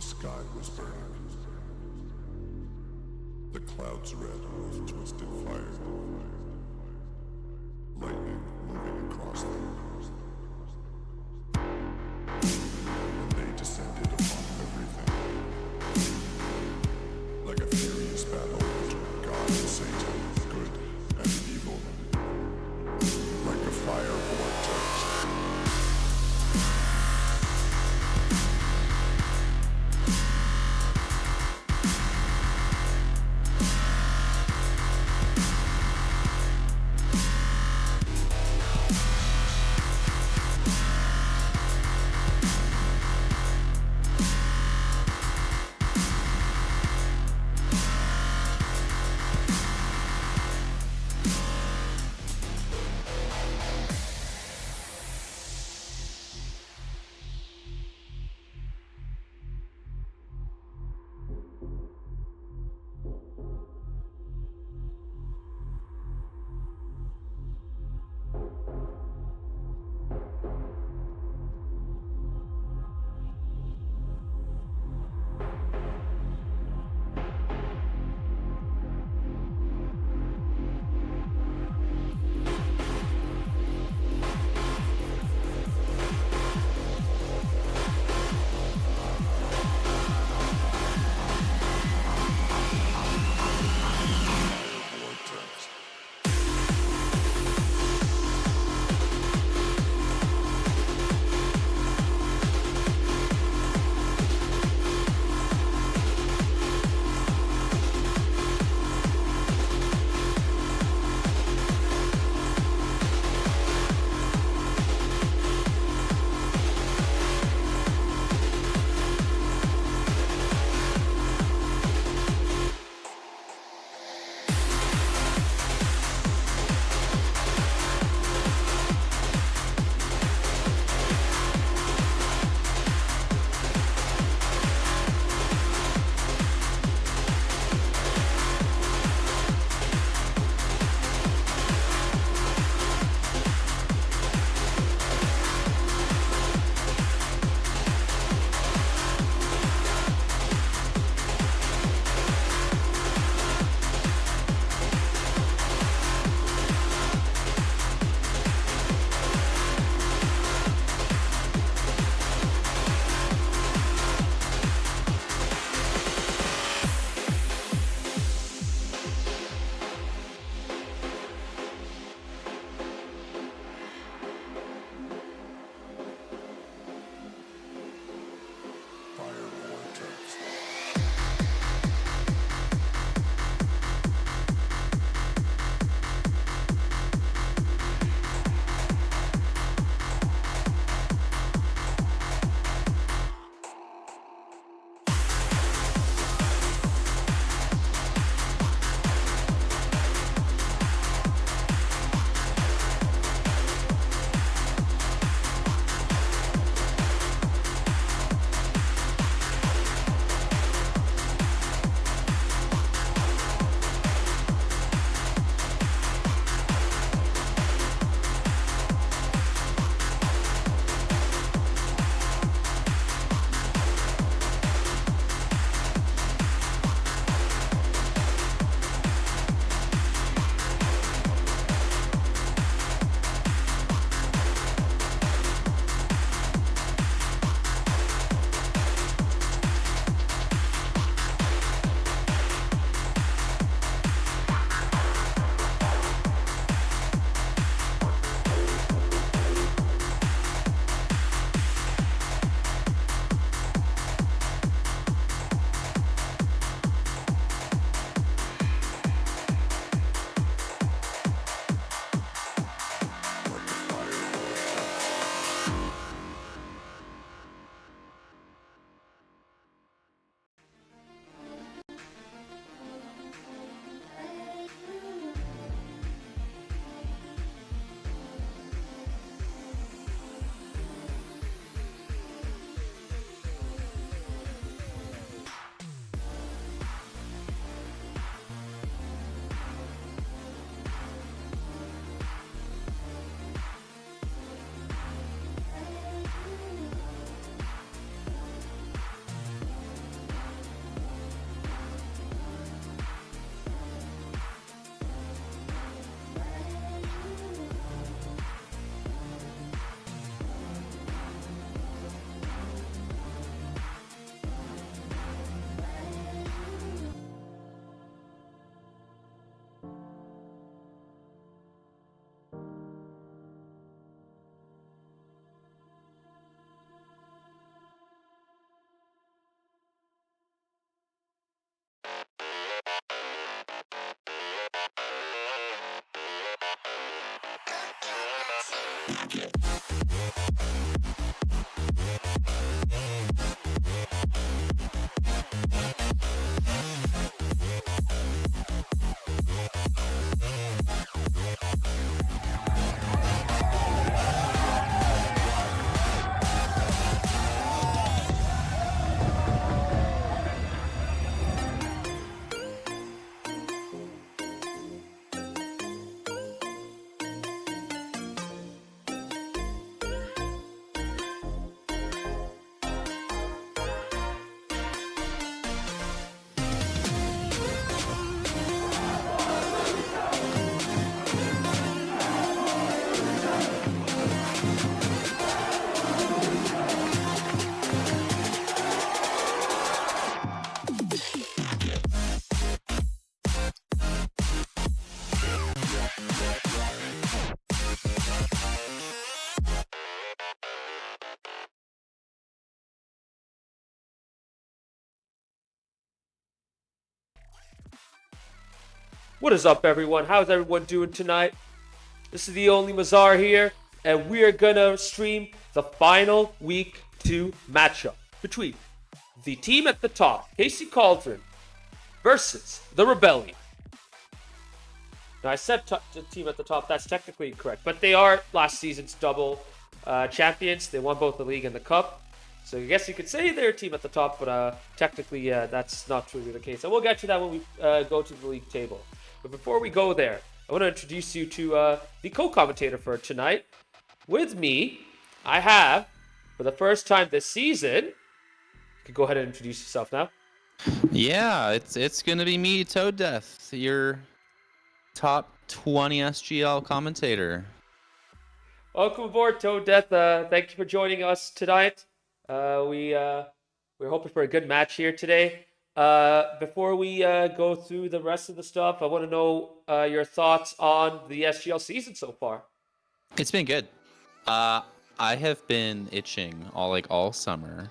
sky was burning, the clouds red with twisted fire, lightning moving across them. And they descended upon everything, like a furious battle between God and Satan, good and evil, like a fire vortex. What is up, everyone? How's everyone doing tonight? This is the only Mazar here, and we are gonna stream the final week 2 matchup between the team at the top, Cauldron, versus the Rebellion. Now, I said the team at the top, that's technically incorrect, but they are last season's double champions. They won both the league and the cup. So I guess you could say they're a team at the top, but technically that's not truly the case. And we'll get to that when we go to the league table. But before we go there, I want to introduce you to the co-commentator for tonight. With me, I have, for the first time this season, you can go ahead and introduce yourself now. Yeah, it's gonna be me, Toad Death, your top 20 SGL commentator. Welcome aboard, Toad Death. Thank you for joining us tonight. We're hoping for a good match here today. Before we go through the rest of the stuff, I want to know your thoughts on the SGL season so far. It's been good. I have been itching all summer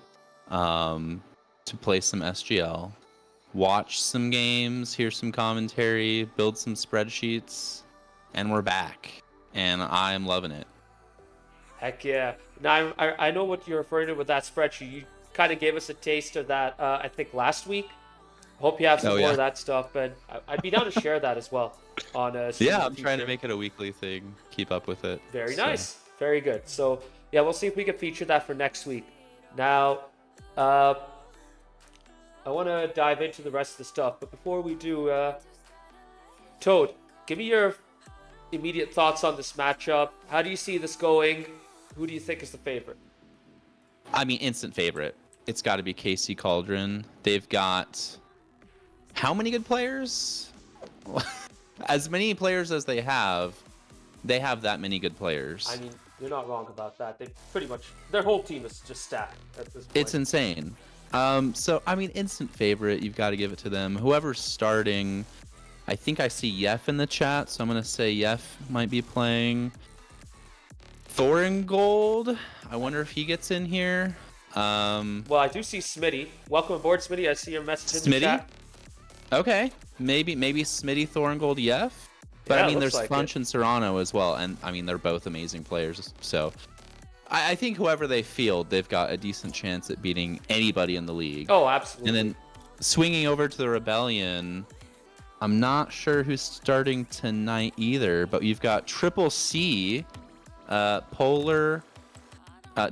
to play some SGL, watch some games, hear some commentary, build some spreadsheets, and we're back. And I'm loving it. Heck yeah. Now, I know what you're referring to with that spreadsheet. You kind of gave us a taste of that, I think, last week. Hope you have some more of that stuff, and I'd be down to share that as well on Yeah, I'm trying to make it a weekly thing, keep up with it. Very nice. Very good. So, yeah, we'll see if we can feature that for next week. Now, I want to dive into the rest of the stuff, but before we do, Toad, give me your immediate thoughts on this matchup. How do you see this going? Who do you think is the favorite? I mean, instant favorite. It's got to be Cauldron. They've got how many good players? As many players as they have that many good players. I mean, you're not wrong about that. They pretty much, their whole team is just stacked at this point. It's insane. So, I mean, instant favorite. You've got to give it to them. Whoever's starting, I think I see Yef in the chat, so I'm going to say Yef might be playing. Thoringold, I wonder if he gets in here. Well, I do see Smitty. Welcome aboard, Smitty. I see your message in the chat. Okay, maybe Smitty, Thoringold, Yef. But yeah, I mean, there's like Funch and Serrano as well, and I mean, they're both amazing players. So I think whoever they field, they've got a decent chance at beating anybody in the league. Oh, absolutely. And then swinging over to the Rebellion, I'm not sure who's starting tonight either, but you've got Triple C, Polar.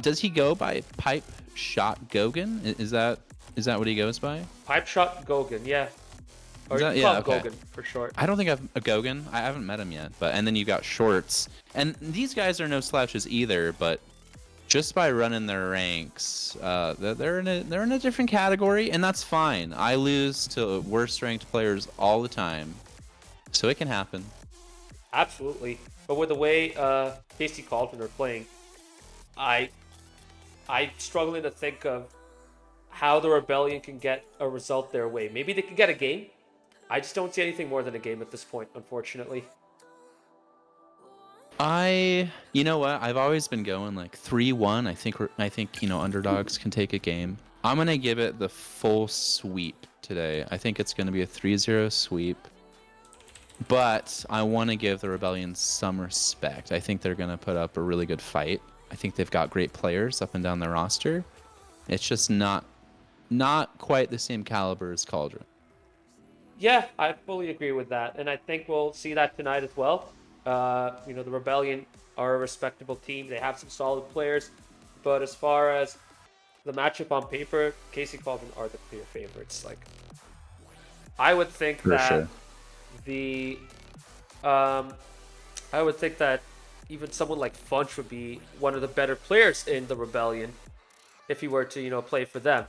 Does he go by Pipe Shot Gogan? Is that what he goes by? Pipe Shot Gogan, yeah. Or Gogan for short. I don't think I've a Gogan. I haven't met him yet. And then you've got Shorts, and these guys are no slouches either. But just by running their ranks, they're in a different category, and that's fine. I lose to worst ranked players all the time, so it can happen. Absolutely. But with the way Cauldron are playing, I'm struggling to think of how the Rebellion can get a result their way. Maybe they can get a game. I just don't see anything more than a game at this point, unfortunately. You know what? I've always been going like 3-1. I think underdogs can take a game. I'm gonna give it the full sweep today. I think it's gonna be a 3-0 sweep. But I want to give the Rebellion some respect. I think they're going to put up a really good fight. I think they've got great players up and down their roster. It's just not quite the same caliber as Cauldron. Yeah, I fully agree with that, and I think we'll see that tonight as well. The Rebellion are a respectable team. They have some solid players, but as far as the matchup on paper, Casey Cauldron are the clear favorites. Like, I would think For that sure. I would think that even someone like Funch would be one of the better players in the Rebellion if he were to, play for them.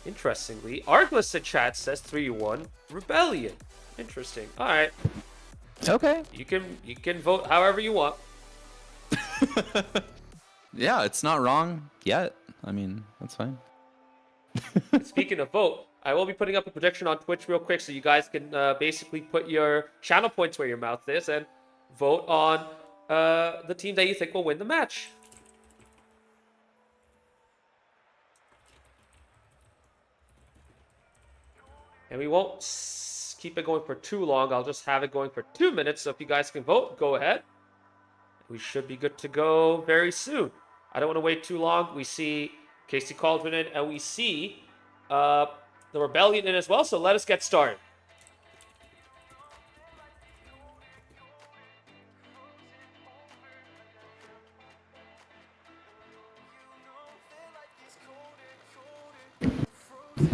Interestingly, Arglist in chat says 3-1 Rebellion. Interesting. All right, Okay. you can vote however you want. Yeah, it's not wrong yet. I mean, that's fine. Speaking of vote, I will be putting up a prediction on Twitch real quick so you guys can basically put your channel points where your mouth is and vote on the team that you think will win the match. And we won't keep it going for too long. I'll just have it going for 2 minutes. So if you guys can vote, go ahead. We should be good to go very soon. I don't want to wait too long. We see Casey Cauldron in, and we see the Rebellion in as well. So let us get started.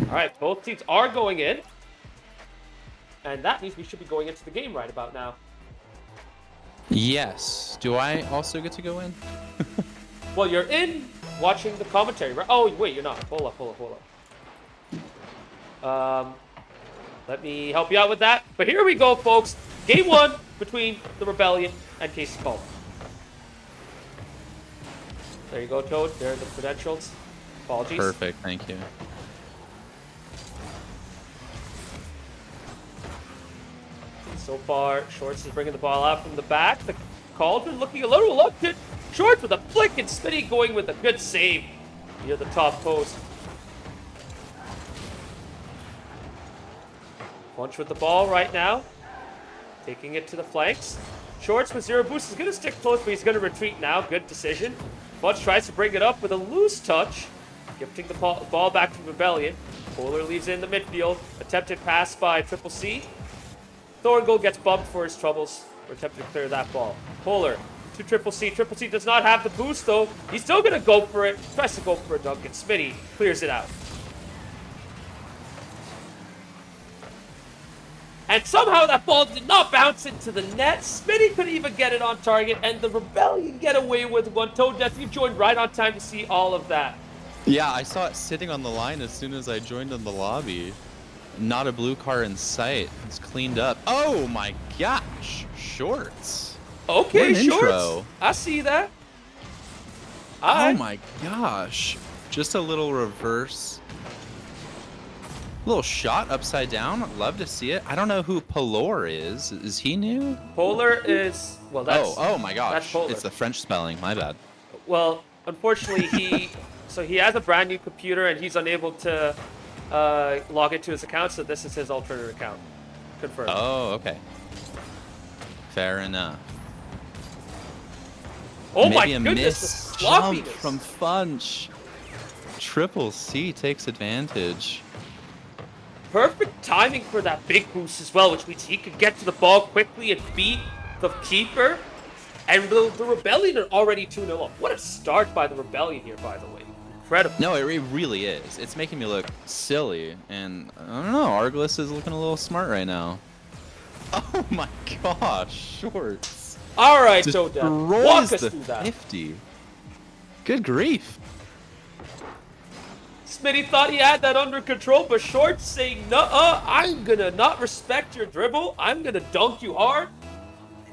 All right, both teams are going in. And that means we should be going into the game right about now. Yes. Do I also get to go in? Well, you're in watching the commentary, right? Oh, wait, you're not. Hold up. Let me help you out with that. But here we go, folks. Game 1 between the Rebellion and Casey Cauldron. There you go, Toad. There are the credentials. Apologies. Perfect. Thank you. So far, Shorts is bringing the ball out from the back. The Cauldron looking a little reluctant. Shorts with a flick and Smitty going with a good save near the top post. Punch with the ball right now. Taking it to the flanks. Shorts with 0 boost is going to stick close, but he's going to retreat now. Good decision. Bunch tries to bring it up with a loose touch. Gifting the ball back to Rebellion. Polar leaves it in the midfield. Attempted pass by Triple C. Thorngold gets bumped for his troubles. We're attempting to clear that ball. Polar to Triple C. Triple C does not have the boost, though. He's still going to go for it. Tries to go for a dunk, and Smitty clears it out. And somehow that ball did not bounce into the net. Smitty couldn't even get it on target, and the Rebellion get away with one. Toad Death, you joined right on time to see all of that. Yeah, I saw it sitting on the line as soon as I joined in the lobby. Not a blue car in sight. It's cleaned up. Oh my gosh. Shorts. Okay, What an Shorts. intro. I see that. Oh my gosh. Just a little reverse. Little shot upside down. Love to see it. I don't know who Polor is. Is he new? Polar is, well, that's... Oh my gosh. that's Polar. It's the French spelling. My bad. Well, unfortunately, he has a brand new computer, and he's unable to log into his account, so this is his alternate account. Confirmed. Oh, okay. Fair enough. Oh Maybe my a goodness, miss the jump sloppiness. from Funch. Triple C takes advantage. Perfect timing for that big boost as well, which means he could get to the ball quickly and beat the keeper. And the Rebellion are already 2-0 up. What a start by the Rebellion here, by the way. Incredible. No, it really is. It's making me look silly, and I don't know. Arglist is looking a little smart right now. Oh my gosh, Shorts. All right, Toad, walk us the through that. 50. Good grief. Smitty thought he had that under control, but Shorts saying, nuh-uh, I'm gonna not respect your dribble. I'm gonna dunk you hard.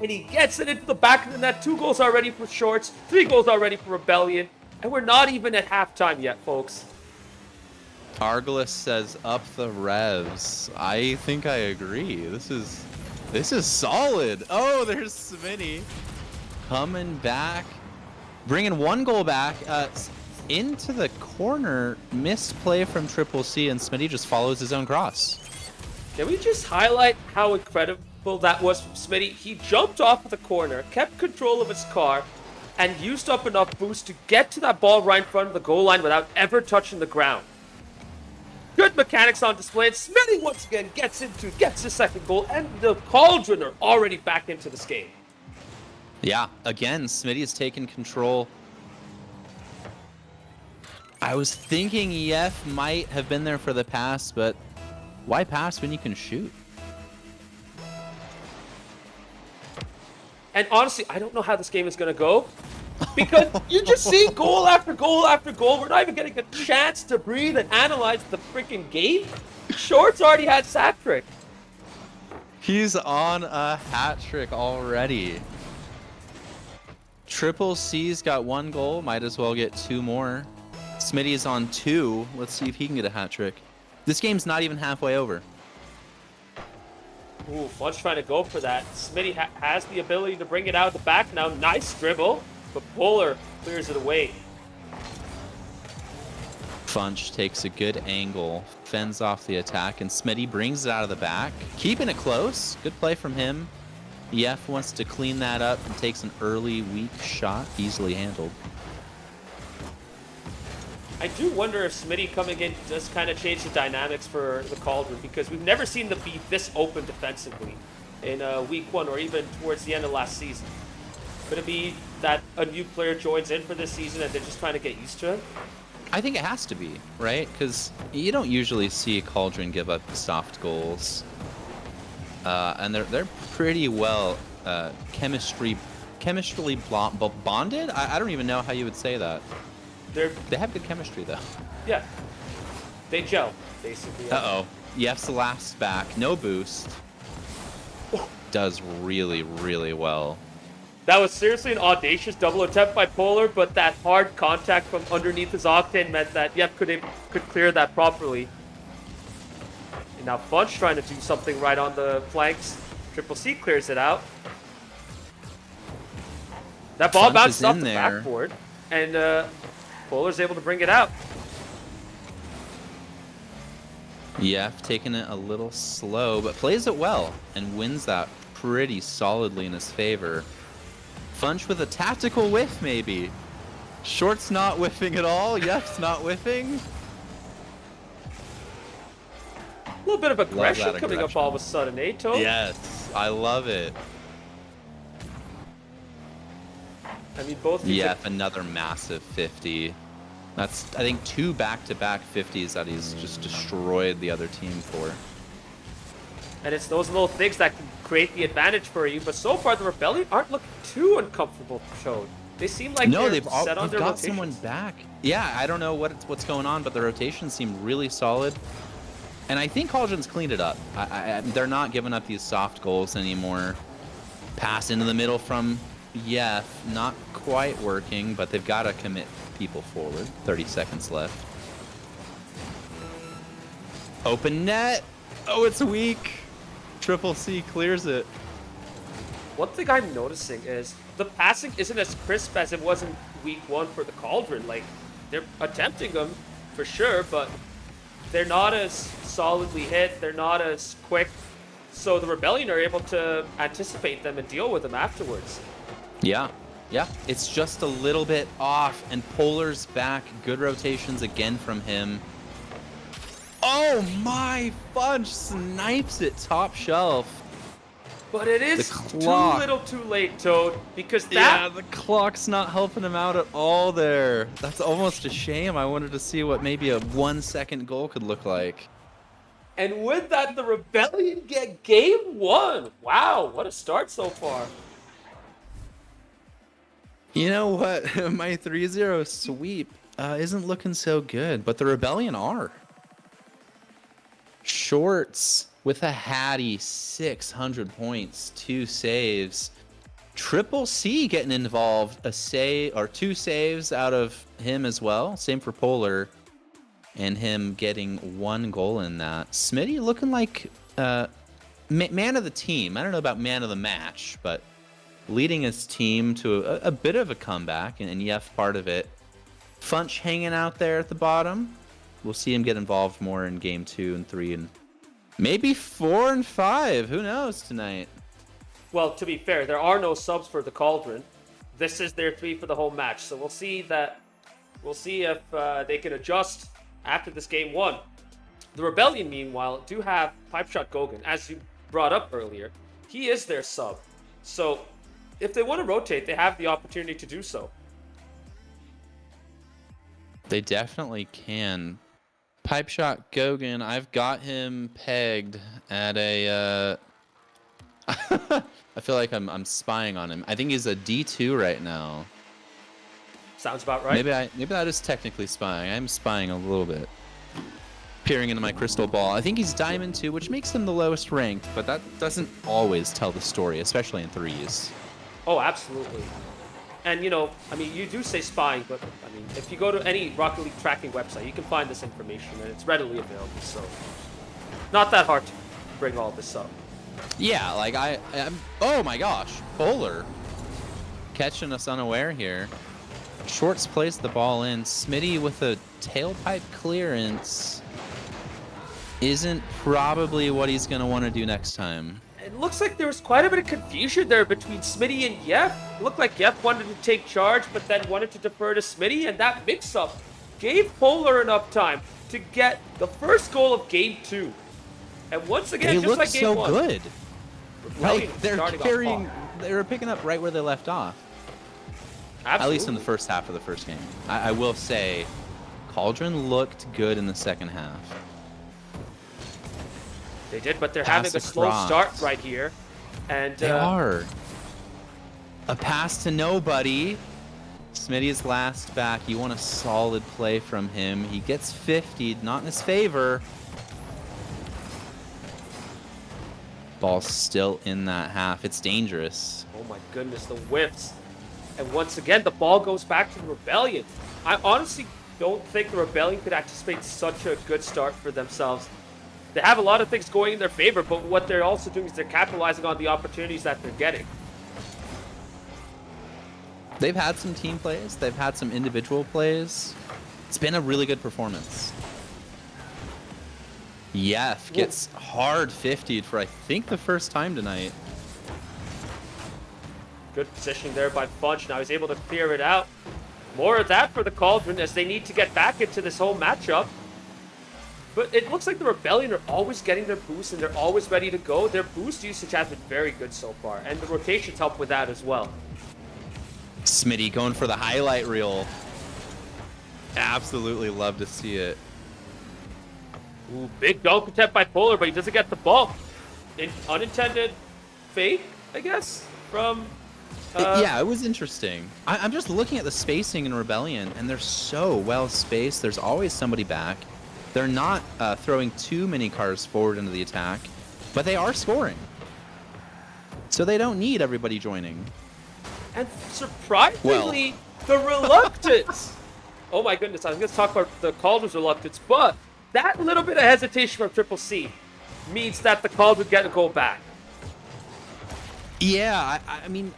And he gets it into the back of the net. 2 goals already for Shorts, 3 goals already for Rebellion. And we're not even at halftime yet, folks. Arglist says up the revs. I think I agree. This is solid. Oh, there's Smitty coming back, bringing 1 goal back into the corner. Misplay from Triple C, and Smitty just follows his own cross. Can we just highlight how incredible that was from Smitty? He jumped off of the corner, kept control of his car, and used up enough boost to get to that ball right in front of the goal line without ever touching the ground. Good mechanics on display, and Smitty once again gets the second goal, and the Cauldron are already back into this game. Yeah, again, Smitty has taken control. I was thinking EF might have been there for the pass, but why pass when you can shoot? And honestly, I don't know how this game is going to go. Because you just see goal after goal after goal. We're not even getting a chance to breathe and analyze the freaking game. Shorts already had hat trick. He's on a hat trick already. Triple C's got 1 goal. Might as well get 2 more. Smitty is on 2. Let's see if he can get a hat trick. This game's not even halfway over. Ooh, Funch trying to go for that. Smitty has the ability to bring it out of the back now. Nice dribble, but Polar clears it away. Funch takes a good angle, fends off the attack, and Smitty brings it out of the back. Keeping it close. Good play from him. EF wants to clean that up and takes an early, weak shot. Easily handled. I do wonder if Smitty coming in does kind of change the dynamics for the Cauldron, because we've never seen them be this open defensively in week 1 or even towards the end of last season. Could it be that a new player joins in for this season and they're just trying to get used to it? I think it has to be, right? Because you don't usually see Cauldron give up soft goals. And they're pretty well chemistry bonded? I don't even know how you would say that. They have good chemistry, though. Yeah. They gel, basically. Uh-oh. Yef's last back. No boost. Does really, really well. That was seriously an audacious double attempt by Polar, but that hard contact from underneath his octane meant that Yef could clear that properly. And now Funch trying to do something right on the flanks. Triple C clears it out. That ball Funch bounced is off in the there. backboard, and Polar's able to bring it out. Yef taking it a little slow, but plays it well and wins that pretty solidly in his favor. Funch with a tactical whiff, maybe. Short's not whiffing at all. Yef's not whiffing. A little bit of aggression that coming up aggression. all of a sudden, eh, Toad? Yes, I love it. I mean, both these Yef, another massive 50. That's, I think, 2 back-to-back 50s that he's just destroyed the other team for. And it's those little things that can create the advantage for you. But so far, the Rebellion aren't looking too uncomfortable, Toad. They seem like No, they're they've set on their got rotations. someone back. Yeah, I don't know what's going on, but the rotations seem really solid. And I think Cauldron's cleaned it up. They're not giving up these soft goals anymore. Pass into the middle from Yef, not quite working, but they've got to commit people forward. 30 seconds left. Open net. Oh, it's weak. Triple C clears it. One thing I'm noticing is the passing isn't as crisp as it was in week 1 for the Cauldron. Like, they're attempting them for sure, but they're not as solidly hit. They're not as quick. So the Rebellion are able to anticipate them and deal with them afterwards. Yeah, it's just a little bit off, and Polar's back. Good rotations again from him. Oh my, Funch snipes it top shelf. But it is The too clock. little too late, Toad, because Yeah, that... the clock's not helping him out at all there. That's almost a shame. I wanted to see what maybe a 1-second goal could look like. And with that, the Rebellion get game 1. Wow, what a start so far. You know what? My 3-0 sweep isn't looking so good, but the Rebellion are. Shorts with a Hattie, 600 points, 2 saves. Triple C getting involved, a save or 2 saves out of him as well. Same for Polar, and him getting 1 goal in that. Smitty looking like man of the team. I don't know about man of the match, but leading his team to a bit of a comeback, and Yef part of it. Funch hanging out there at the bottom. We'll see him get involved more in game 2 and 3 and Maybe 4 and 5. Who knows tonight? Well, to be fair, there are no subs for the Cauldron. This is their 3 for the whole match. So we'll see if they can adjust after this game 1. The Rebellion, meanwhile, do have Pipe Shot Gogan, as you brought up earlier. He is their sub. So if they want to rotate, they have the opportunity to do so. They definitely can. Pipe Shot Gogan, I've got him pegged at a... I feel like I'm spying on him. I think he's a D2 right now. Sounds about right. Maybe that is technically spying. I'm spying a little bit. Peering into my crystal ball. I think he's Diamond 2, which makes him the lowest ranked, but that doesn't always tell the story, especially in 3s. Oh, absolutely. And, you know, I mean, you do say spying, but, I mean, if you go to any Rocket League tracking website, you can find this information, and it's readily available, so not that hard to bring all this up. Yeah, like I'm... Oh my gosh. Polar. Catching us unaware here. Shorts placed the ball in. Smitty with a tailpipe clearance isn't probably what he's going to want to do next time. It looks like there was quite a bit of confusion there between Smitty and Yef. It looked like Yef wanted to take charge, but then wanted to defer to Smitty, and that mix-up gave Polar enough time to get the first goal of Game 2. And once again, They just look like Game so 1. good. Rebellion Like, they're starting off carrying... hot. They were picking up right where they left off. Absolutely. At least in the first half of the first game. I will say, Cauldron looked good in the second half. They did, but they're Pass having a slow across. start right here. And They are. A pass to nobody. Smitty's last back. You want a solid play from him. He gets 50'd, not in his favor. Ball's still in that half. It's dangerous. oh my goodness, the whiffs. And once again, the ball goes back to the Rebellion. I honestly don't think the Rebellion could anticipate such a good start for themselves. They have a lot of things going in their favor, but what they're also doing is they're capitalizing on the opportunities that they're getting. They've had some team plays. They've had some individual plays. It's been a really good performance. Yef gets hard 50'd for, I think, the first time tonight. Good positioning there by Funch. Now he's able to clear it out. More of that for the Cauldron as they need to get back into this whole matchup. But it looks like the Rebellion are always getting their boost and they're always ready to go. Their boost usage has been very good so far, and the rotations help with that as well. Smitty going for the highlight reel. Absolutely love to see it. Ooh, big dunk attempt by Polar, but he doesn't get the ball. Unintended fake, I guess, from... Yeah, it was interesting. I'm just looking at the spacing in Rebellion, and they're so well spaced. There's always somebody back. They're not throwing too many cars forward into the attack, but they are scoring. So they don't need everybody joining. And surprisingly, the reluctance. Oh my goodness, I was going to talk about the Cauldron's reluctance, but that little bit of hesitation from Triple C means that the Cauldron get to go back. Yeah, I mean,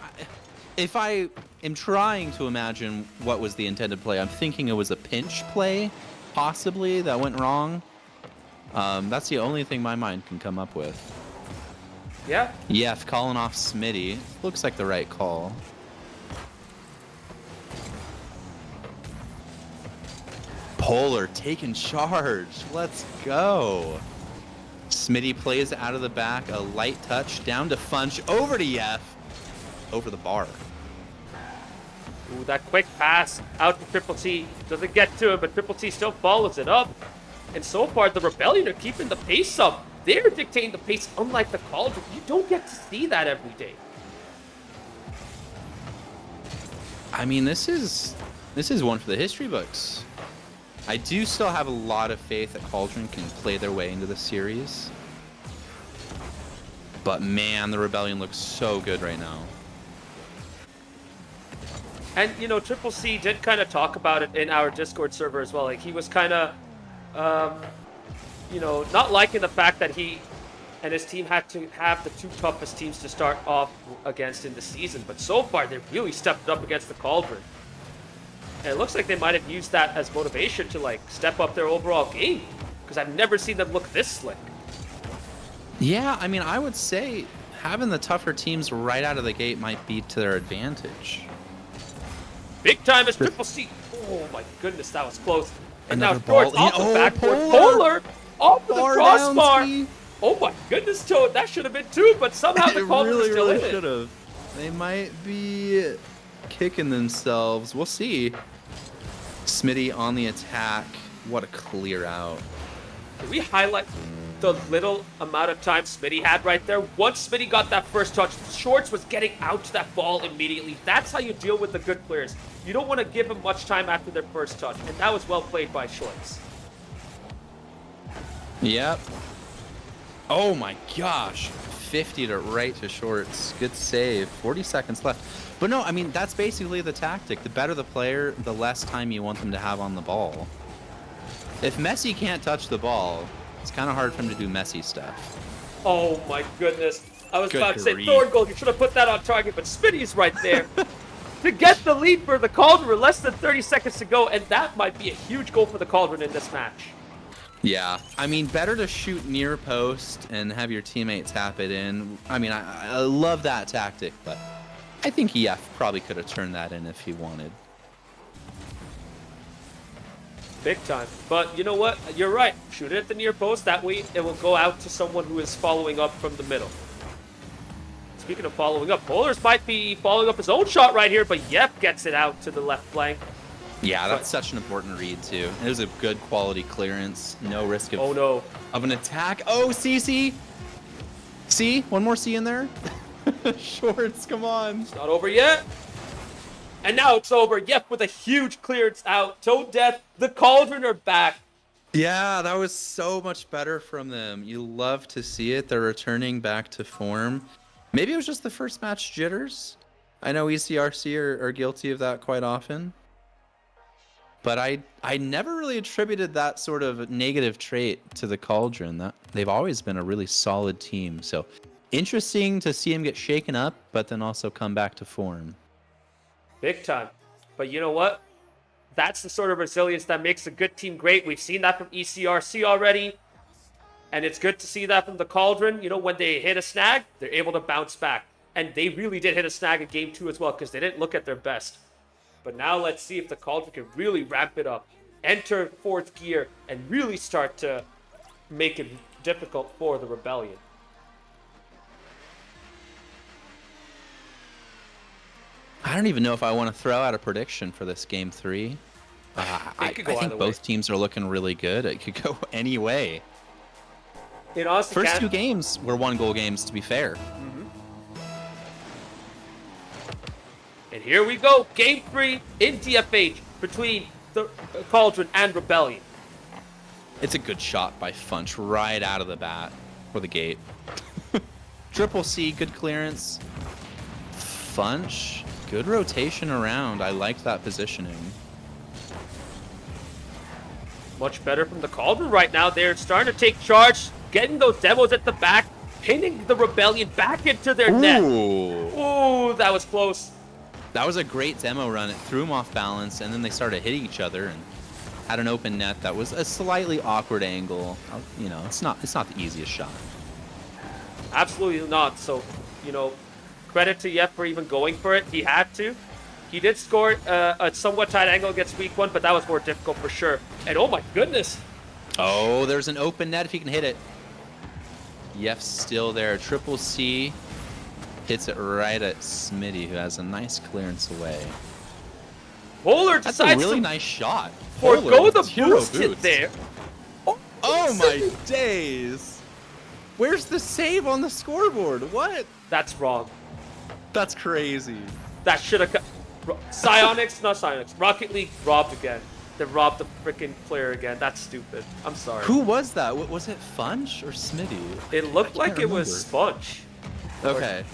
if I am trying to imagine what was the intended play, I'm thinking it was a pinch play, possibly, that went wrong. That's the only thing my mind can come up with. Yeah. Yef calling off Smitty. Looks like the right call. Polar taking charge. Let's go. Smitty plays out of the back. A light touch down to Funch. Over to Yef. Over the bar. Ooh, that quick pass out to Triple T. Doesn't get to him, but Triple T still follows it up. And so far, the Rebellion are keeping the pace up. They're dictating the pace, unlike the Cauldron. You don't get to see that every day. I mean, this is one for the history books. I do still have a lot of faith that Cauldron can play their way into the series. But man, the Rebellion looks so good right now. And, you know, Triple C did kind of talk about it in our Discord server as well. Like, he was kind of, you know, not liking the fact that he and his team had to have the two toughest teams to start off against in the season. But so far, they've really stepped up against the Cauldron. And it looks like they might have used that as motivation to, like, step up their overall game. Because I've never seen them look this slick. Yeah, I mean, I would say having the tougher teams right out of the gate might be to their advantage. Big time is Triple C. Oh my goodness, that was close. And now Another Shorts ball. off the Oh, backboard. Polar. Polar off of the Bar crossbar. down, Ski. Oh my goodness, Toad. That should have been two, but somehow the It Cauldron is really, still really in should it. have. They might be kicking themselves. We'll see. Smitty on the attack. What a clear out. Can we highlight the little amount of time Smitty had right there? Once Smitty got that first touch, Shorts was getting out to that ball immediately. That's how you deal with the good players. You don't want to give them much time after their first touch, and that was well played by Shorts. Yep. Oh my gosh. 50 to right to Shorts. Good save. 40 seconds left. But no, I mean, that's basically the tactic. The better the player, the less time you want them to have on the ball. If Messi can't touch the ball, it's kind of hard for him to do Messi stuff. Oh my goodness. I was Good about to say, grief. third goal, you should have put that on target, but Smitty's right there. To get the lead for the Cauldron with less than 30 seconds to go, and that might be a huge goal for the Cauldron in this match. Yeah, I mean, better to shoot near post and have your teammates tap it in. I mean, I love that tactic, but I think EF probably could have turned that in if he wanted. Big time. But you know what? You're right. Shoot it at the near post. That way it will go out to someone who is following up from the middle. Speaking of following up, Bowlers might be following up his own shot right here, but Yep gets it out to the left flank. Yeah, that's such an important read, too. It was a good quality clearance. No risk of, Oh no. of an attack. Oh, C. C? One more C in there? Shorts, come on. It's not over yet. And now it's over. Yep with a huge clearance out. Toad Death, the Cauldron are back. Yeah, that was so much better from them. You love to see it. They're returning back to form. Maybe it was just the first match jitters. I know ECRC are guilty of that quite often. But I never really attributed that sort of negative trait to the Cauldron. That they've always been a really solid team. So interesting to see him get shaken up, but then also come back to form. Big time. But you know what? That's the sort of resilience that makes a good team great. We've seen that from ECRC already. And it's good to see that from the Cauldron. You know, when they hit a snag, they're able to bounce back. And they really did hit a snag in Game 2 as well, because they didn't look at their best. But now let's see if the Cauldron can really ramp it up, enter fourth gear, and really start to make it difficult for the Rebellion. I don't even know if I want to throw out a prediction for this Game 3. I could go think either both way. teams are looking really good. It could go any way. It honestly First can. two games were one-goal games, to be fair. And here we go, Game 3 in DFH between the Cauldron and Rebellion. It's a good shot by Funch right out of the bat or the gate. Triple C, good clearance. Funch, good rotation around. I like that positioning. Much better from the Cauldron right now. They're starting to take charge, getting those demos at the back, pinning the Rebellion back into their net. Ooh, that was close. That was a great demo run. It threw them off balance, and then they started hitting each other and had an open net that was a slightly awkward angle. You know, it's not the easiest shot. Absolutely not. So, you know, credit to Yep for even going for it. He had to. He did score a somewhat tight angle against weak one, but that was more difficult for sure. And oh my goodness. Oh, there's an open net if he can hit it. Yef's still there. Triple C hits it right at Smitty, who has a nice clearance away. Bowler That's a decides really to nice shot. forego Bowler the with hero boost hit boots. there. Oh my days! Where's the save on the scoreboard? What? That's wrong. That's crazy. That should have... Psionics, not Psionics. Rocket League robbed again. They robbed the freaking player again. That's stupid. I'm sorry. Who was that? Was it Funch or Smitty? It looked I like can't it was remember. Sponge. Okay.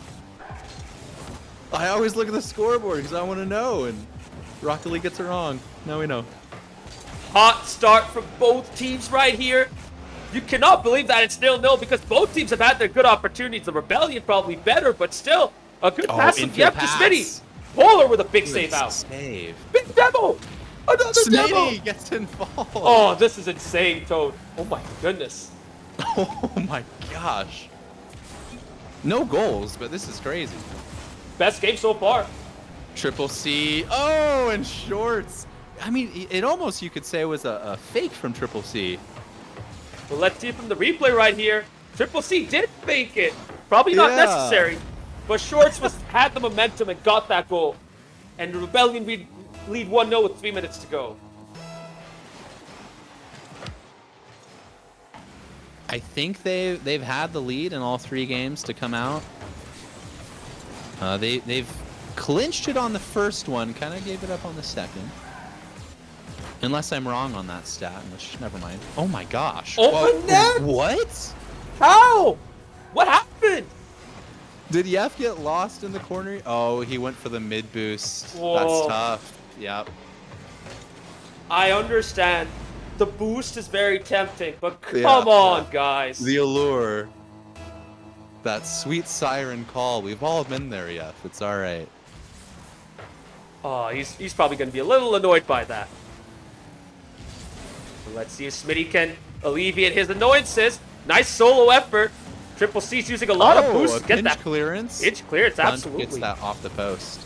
I always look at the scoreboard because I want to know, and Rocket League gets it wrong. Now we know. Hot start from both teams right here. You cannot believe that it's 0-0 because both teams have had their good opportunities. The Rebellion probably better, but still a good pass from infield Yep to pass. Smitty. Polar with a big Good save out. Save. Big demo. Another demo. Smitty gets involved. Oh, this is insane, Toad. Oh my goodness. Oh my gosh. No goals, but this is crazy. Best game so far. Triple C. Oh, and shorts. I mean, it almost, you could say, was a fake from Triple C. Well, let's see from the replay right here. Triple C did fake it. Probably not Yeah. necessary. But Shorts had the momentum and got that goal. And the Rebellion lead 1-0 with 3 minutes to go. I think they've had the lead in all 3 games to come out. They've clinched it on the first one, kind of gave it up on the second. Unless I'm wrong on that stat, which never mind. Oh my gosh. Open net? What? How? What happened? Did Yef get lost in the corner? Oh, he went for the mid boost. Whoa. That's tough. Yep. I understand. The boost is very tempting, but come Yeah, on, yeah. guys. The allure. That sweet siren call. We've all been there, Yef. It's all right. Oh, he's probably going to be a little annoyed by that. Let's see if Smitty can alleviate his annoyances. Nice solo effort. Triple C's using a lot of boosts a to get pinch that clearance. pinch clearance, Bunt absolutely. gets that off the post.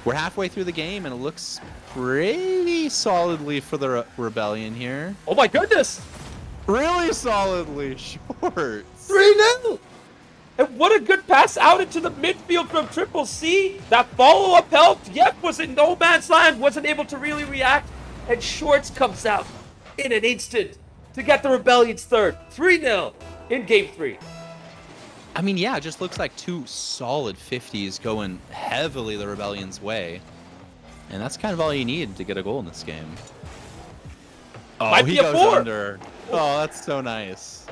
We're halfway through the game, and it looks pretty solidly for the Rebellion here. Oh my goodness! Really solidly, Shorts. 3-0! And what a good pass out into the midfield from Triple C. That follow-up helped. Yep was in no man's land, wasn't able to really react. And Shorts comes out in an instant to get the Rebellion's third. 3-0 in Game 3. I mean, yeah, it just looks like 2 solid 50s going heavily the Rebellion's way. And that's kind of all you need to get a goal in this game. Oh, Might he be a goes 4. under. Oh, that's so nice.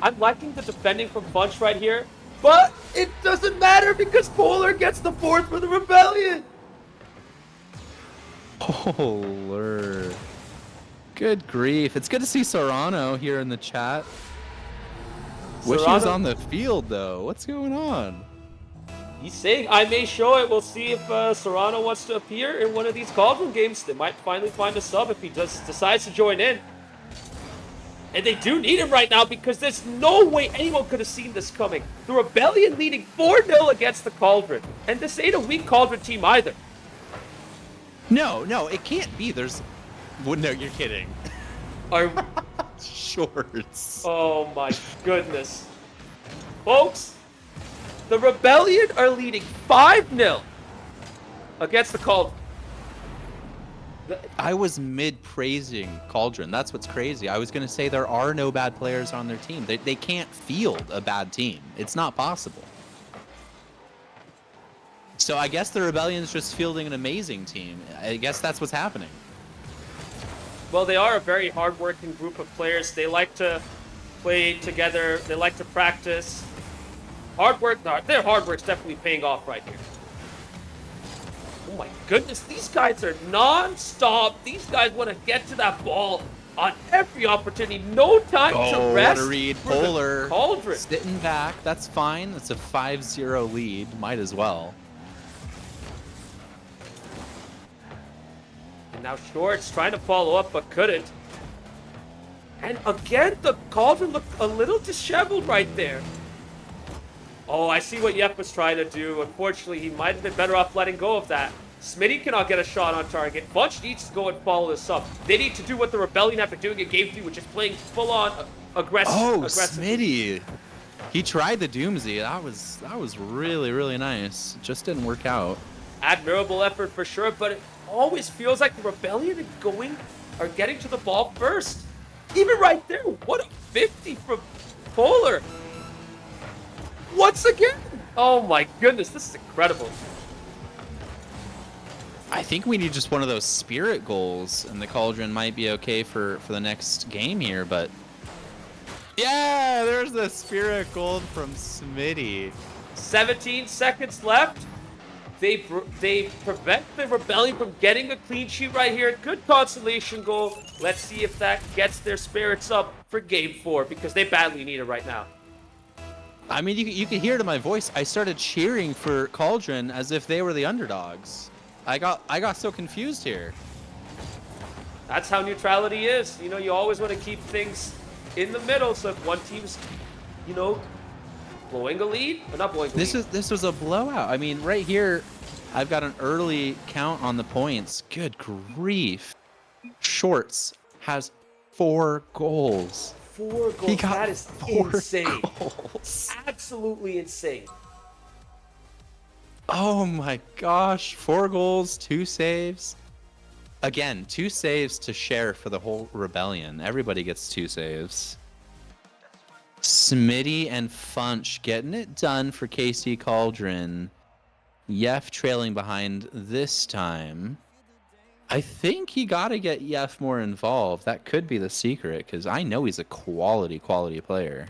I'm liking the defending from Bunch right here, but it doesn't matter because Polar gets the 4th for the Rebellion. Polar. Good grief. It's good to see Serrano here in the chat. Wish he was Serrano- on the field, though. What's going on? He's saying, I may show it. We'll see if Serrano wants to appear in one of these Cauldron games. They might finally find a sub if he decides to join in. And they do need him right now because there's no way anyone could have seen this coming. The Rebellion leading 4-0 against the Cauldron. And this ain't a weak Cauldron team either. No, it can't be. There's... Well, no, you're kidding. Are... Shorts. Oh my goodness. Folks, the Rebellion are leading 5-0 against the Cauldron. I was mid-praising Cauldron. That's what's crazy. I was going to say there are no bad players on their team. They can't field a bad team. It's not possible. So I guess the Rebellion's just fielding an amazing team. I guess that's what's happening. Well, they are a very hard-working group of players. They like to play together. They like to practice. Hard work, their hard work's definitely paying off right here. Oh my goodness, these guys are non-stop. These guys want to get to that ball on every opportunity. No time to rest. What a read. for the Polar Cauldron. sitting back. That's fine. That's a 5-0 lead. Might as well. And now Shorts trying to follow up, but couldn't. And again, the Cauldron looked a little disheveled right there. Oh, I see what Yep was trying to do. Unfortunately, he might have been better off letting go of that. Smitty cannot get a shot on target. Bunch needs to go and follow this up. They need to do what the Rebellion have been doing in Game 3, which is playing full-on aggressive. Oh, aggressive. Smitty. He tried the Doomsday. That was really, really nice. It just didn't work out. Admirable effort for sure, but it always feels like the Rebellion are getting to the ball first. Even right there, what a 50 from Polar. Once again. Oh my goodness, this is incredible. I think we need just one of those spirit goals, and the Cauldron might be okay for the next game here, but... Yeah, there's the spirit gold from Smitty. 17 seconds left. They prevent the Rebellion from getting a clean sheet right here. Good consolation goal. Let's see if that gets their spirits up for Game 4, because they badly need it right now. I mean, you can hear it in my voice. I started cheering for Cauldron as if they were the underdogs. I got so confused here. That's how neutrality is. You know, you always want to keep things in the middle, so if one team's, blowing a lead? Or not blowing a lead. This was a blowout. I mean, right here, I've got an early count on the points. Good grief. Shorts has 4 goals. 4 goals. He got That is 4 insane. goals. Absolutely insane. Oh my gosh. 4 goals, 2 saves. Again, 2 saves to share for the whole Rebellion. Everybody gets 2 saves. Smitty and Funch getting it done for KC Cauldron. Yef trailing behind this time. I think you got to get Yef more involved. That could be the secret, because I know he's a quality player.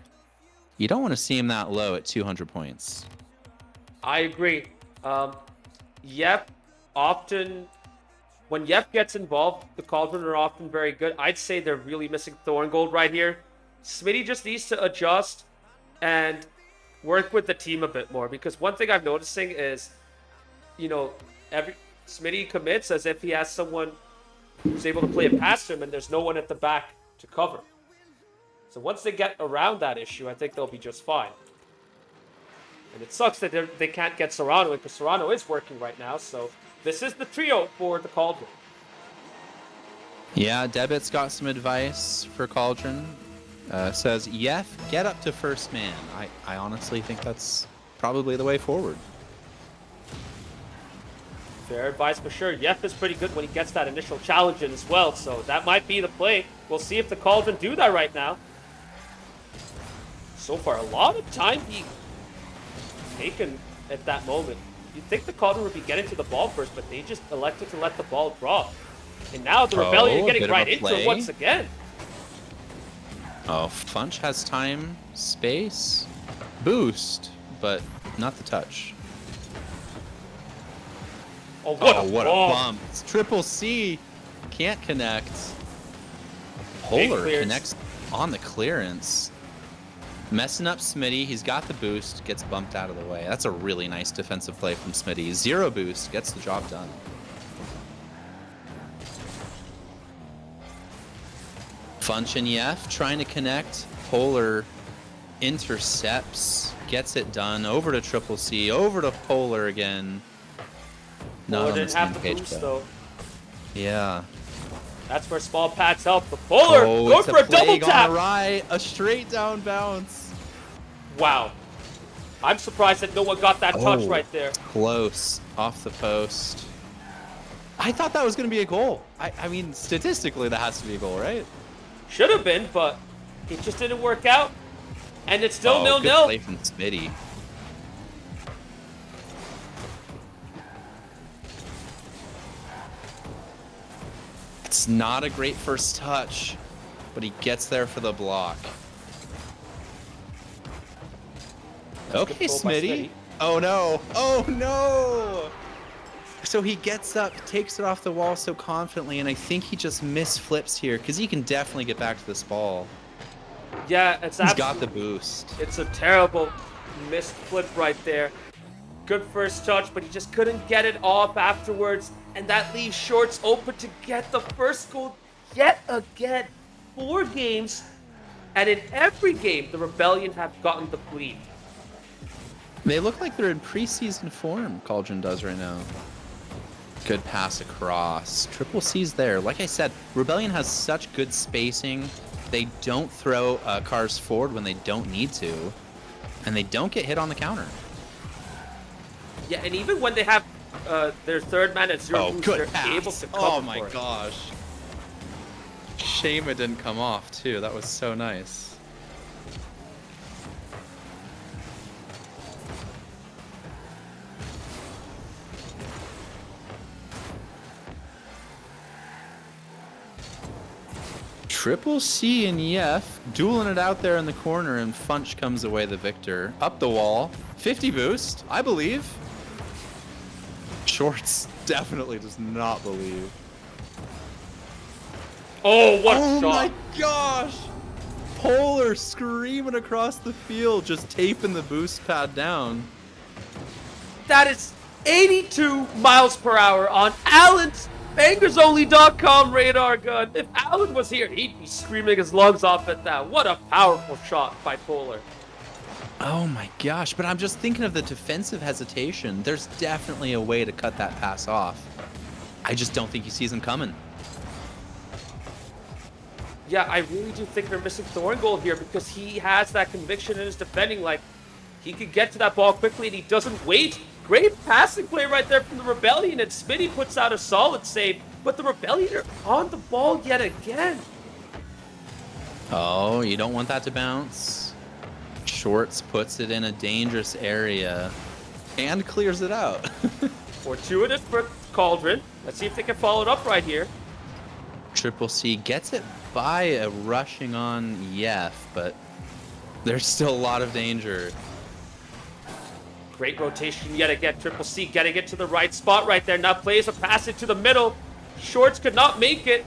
You don't want to see him that low at 200 points. I agree. Yep, often, when Yep gets involved, the Cauldron are often very good. I'd say they're really missing Thorngold right here. Smitty just needs to adjust and work with the team a bit more, because one thing I'm noticing is, you know, Smitty commits as if he has someone who's able to play it past him, and there's no one at the back to cover. So once they get around that issue, I think they'll be just fine. And it sucks that they can't get Serrano, because Serrano is working right now, so this is the trio for the Cauldron. Yeah, Debit's got some advice for Cauldron. Says, Yef, get up to first man. I honestly think that's probably the way forward. Fair advice for sure. Yef is pretty good when he gets that initial challenge in as well, so that might be the play. We'll see if the Cauldron do that right now. So far, a lot of time being taken at that moment. You'd think the Cauldron would be getting to the ball first, but they just elected to let the ball drop. And now the Rebellion getting right into it once again. Oh, Funch has time, space, boost, but not the touch. Oh, what a bump. It's Triple C. Can't connect. Polar connects on the clearance. Messing up Smitty. He's got the boost. Gets bumped out of the way. That's a really nice defensive play from Smitty. 0 boost. Gets the job done. Funch and Yef trying to connect. Polar intercepts. Gets it done. Over to Triple C. Over to Polar again. Polar didn't have the boost, though. Yeah. That's where small pads help. The Polar going for a double tap. A straight down bounce. Wow. I'm surprised that no one got that touch right there. Close. Off the post. I thought that was going to be a goal. I mean, statistically, that has to be a goal, right? Should have been, but it just didn't work out. And it's still 0-0. Good play from Smitty. It's not a great first touch, but he gets there for the block. Okay, Smitty. Oh no. Oh no! So he gets up, takes it off the wall so confidently, and I think he just misflips here, because he can definitely get back to this ball. Yeah, he's got the boost. It's a terrible missed flip right there. Good first touch, but he just couldn't get it off afterwards. And that leaves Shorts open to get the first goal yet again. 4 games, and in every game, the Rebellion have gotten the lead. They look like they're in preseason form, Cauldron does right now. Good pass across. Triple C's there. Like I said, Rebellion has such good spacing. They don't throw cars forward when they don't need to, and they don't get hit on the counter. Yeah, and even when they have their third man at 0 boost, they're able to cover. Oh my gosh. Shame it didn't come off too. That was so nice. Triple C and Yef dueling it out there in the corner, and Funch comes away the victor. Up the wall. 50 boost, I believe. Shorts definitely does not believe. Oh, what a shot. Oh my gosh! Polar screaming across the field, just taping the boost pad down. That is 82 miles per hour on Alan's FangersOnly.com radar gun. If Alan was here, he'd be screaming his lungs off at that. What a powerful shot by Polar. Oh my gosh, but I'm just thinking of the defensive hesitation. There's definitely a way to cut that pass off. I just don't think he sees him coming. Yeah, I really do think they're missing Thorngold here because he has that conviction in his defending. Like, he could get to that ball quickly and he doesn't wait. Great passing play right there from the Rebellion, and Smitty puts out a solid save, but the Rebellion are on the ball yet again. Oh, you don't want that to bounce. Shorts puts it in a dangerous area and clears it out. Fortuitous for Cauldron. Let's see if they can follow it up right here. Triple C gets it by a rushing on Yef, but there's still a lot of danger. Great rotation yet again. Triple C getting it to the right spot right there. Now plays a pass into the middle. Shorts could not make it.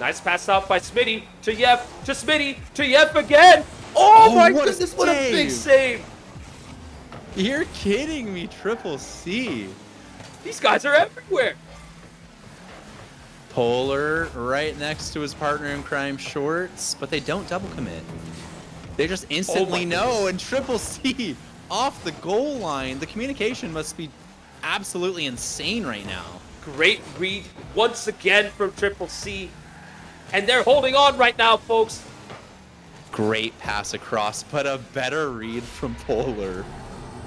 Nice pass out by Smitty to Yef, to Smitty, to Yef again. Oh my what a goodness, what a big save. save. You're kidding me, Triple C. These guys are everywhere. Polar right next to his partner in crime, Shorts, but they don't double commit. They just instantly know, and Triple C off the goal line. The communication must be absolutely insane right now. Great read once again from Triple C. And they're holding on right now, folks. Great pass across, but a better read from Polar.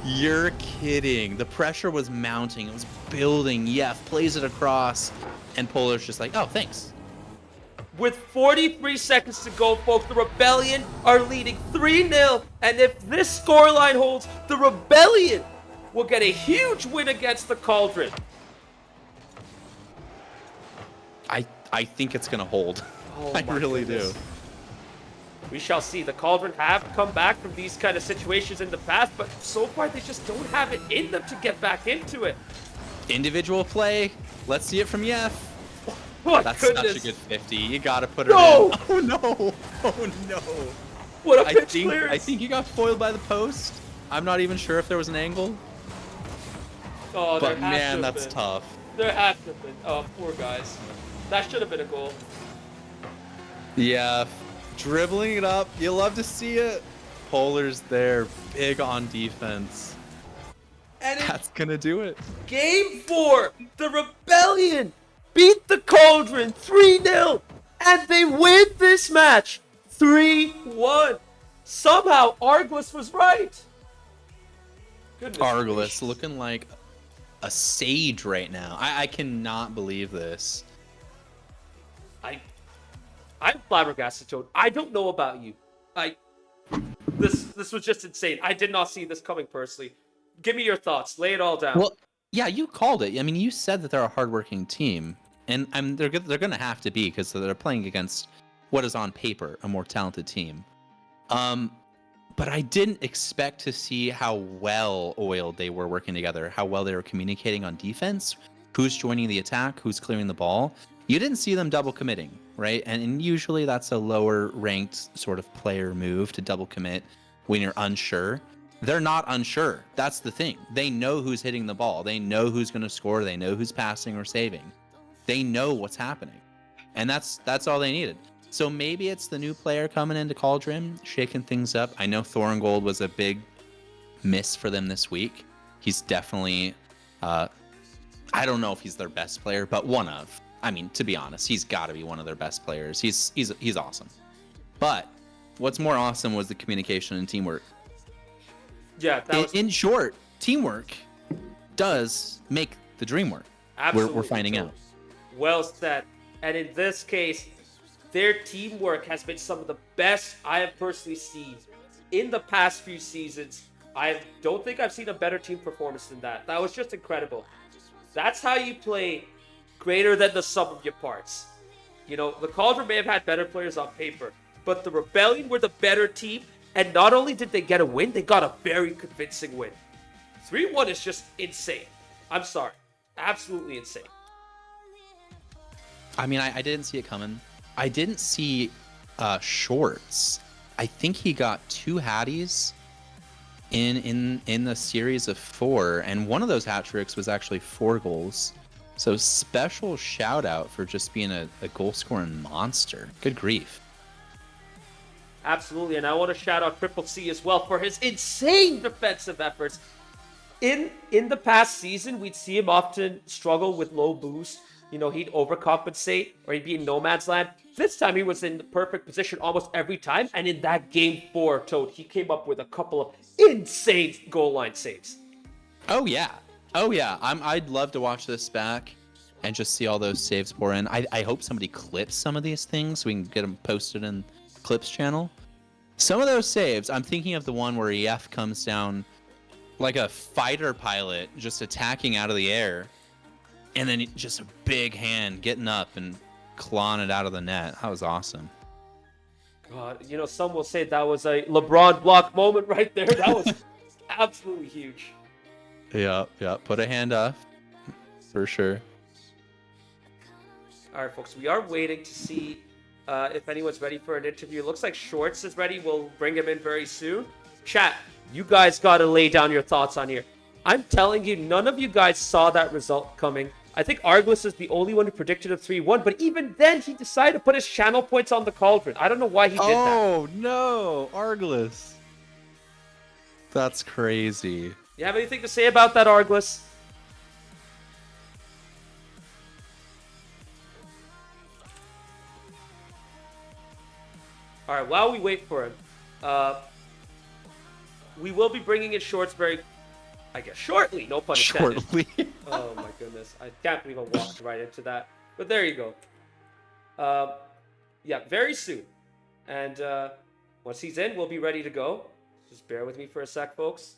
You're kidding. The pressure was mounting. It was building. Yef plays it across, and Polar's just like, oh, thanks. With 43 seconds to go, folks, the Rebellion are leading 3-0. And if this scoreline holds, the Rebellion will get a huge win against the Cauldron. I think it's going to hold. Oh I my really goodness. do. We shall see. The Cauldron have come back from these kind of situations in the past, but so far they just don't have it in them to get back into it. Individual play. Let's see it from Yef. My That's goodness. such a good 50. You got to put it No! in. Oh, no. Oh, no. What a I pitch think clearance. he got foiled by the post. I'm not even sure if there was an angle. Oh, there But has to man, have that's been. tough. There has to have been. Oh, poor guys. That should have been a goal. Yeah, dribbling it up. You love to see it. Polar's there, big on defense. And in That's gonna do it. Game 4, the Rebellion beat the Cauldron 3-0, and they win this match 3-1. Somehow, Arglis was right. Goodness Arglis gracious. looking like a sage right now. I cannot believe this. I'm flabbergasted, Toad. I don't know about you. This was just insane. I did not see this coming personally. Give me your thoughts. Lay it all down. Well, yeah, you called it. I mean, you said that they're a hardworking team, and they're gonna have to be because they're playing against what is on paper a more talented team. But I didn't expect to see how well oiled they were working together, how well they were communicating on defense, who's joining the attack, who's clearing the ball. You didn't see them double committing, right? And usually that's a lower ranked sort of player move to double commit when you're unsure. They're not unsure. That's the thing. They know who's hitting the ball. They know who's going to score. They know who's passing or saving. They know what's happening. And that's all they needed. So maybe it's the new player coming into Cauldron, shaking things up. I know Thorngold was a big miss for them this week. He's definitely, I don't know if he's their best player, but one of. I mean, to be honest, he's got to be one of their best players. He's awesome. But what's more awesome was the communication and teamwork. Yeah, that was In short, teamwork does make the dream work. absolutely We're finding true. out. Well said. And in this case, their teamwork has been some of the best I have personally seen in the past few seasons. I don't think I've seen a better team performance than that. That was just incredible. That's how you play greater than the sum of your parts. You know, the Cauldron may have had better players on paper, but the Rebellion were the better team, and not only did they get a win, they got a very convincing win. 3-1 is just insane. I'm sorry. Absolutely insane. I mean, I didn't see it coming. I didn't see Shorts. I think he got 2 hatties in the series of 4, and one of those hat tricks was actually 4 goals. So special shout out for just being a goal scoring monster. Good grief. Absolutely, and I want to shout out Triple C as well for his insane defensive efforts. In the past season, we'd see him often struggle with low boost. You know, he'd overcompensate or he'd be in no man's land. This time he was in the perfect position almost every time, and in that game 4, Toad, he came up with a couple of insane goal line saves. Oh yeah, I'd love to watch this back and just see all those saves pour in. I hope somebody clips some of these things so we can get them posted in Clips channel. Some of those saves, I'm thinking of the one where EF comes down like a fighter pilot just attacking out of the air, and then just a big hand getting up and clawing it out of the net. That was awesome. God, you know, some will say that was a LeBron block moment right there. That was absolutely huge. Yeah. Put a hand up for sure. All right, folks, we are waiting to see if anyone's ready for an interview. It looks like Shorts is ready. We'll bring him in very soon. Chat, you guys got to lay down your thoughts on here. I'm telling you, none of you guys saw that result coming. I think Arglist is the only one who predicted a 3-1, but even then, he decided to put his channel points on the Cauldron. I don't know why he did that. Oh, no, Arglist. That's crazy. You have anything to say about that, Arglist? All right, while we wait for him, we will be bringing in Shorts very, I guess, shortly. No pun intended. Shortly. Oh my goodness, I can't believe I walked right into that. But there you go. Yeah, very soon. And once he's in, we'll be ready to go. Just bear with me for a sec, folks.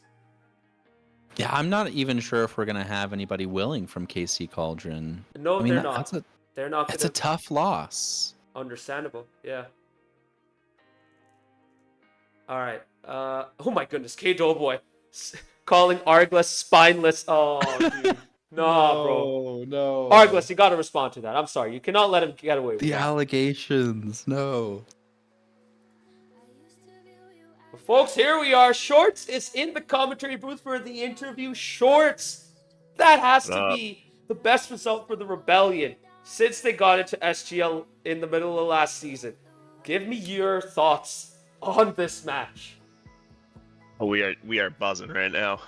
Yeah, I'm not even sure if we're gonna have anybody willing from KC Cauldron. No, I mean, they're not. They're not. It's a tough loss. Understandable. Yeah. All right. Oh my goodness, K Doughboy calling Arglist spineless. Oh, dude. Nah, bro. No. Arglist, you got to respond to that. I'm sorry. You cannot let him get away with The that. allegations. No. But folks, here we are. Shorts is in the commentary booth for the interview. Shorts, that has to be the best result for the Rebellion since they got into SGL in the middle of last season. Give me your thoughts on this match. Oh, we are buzzing right now.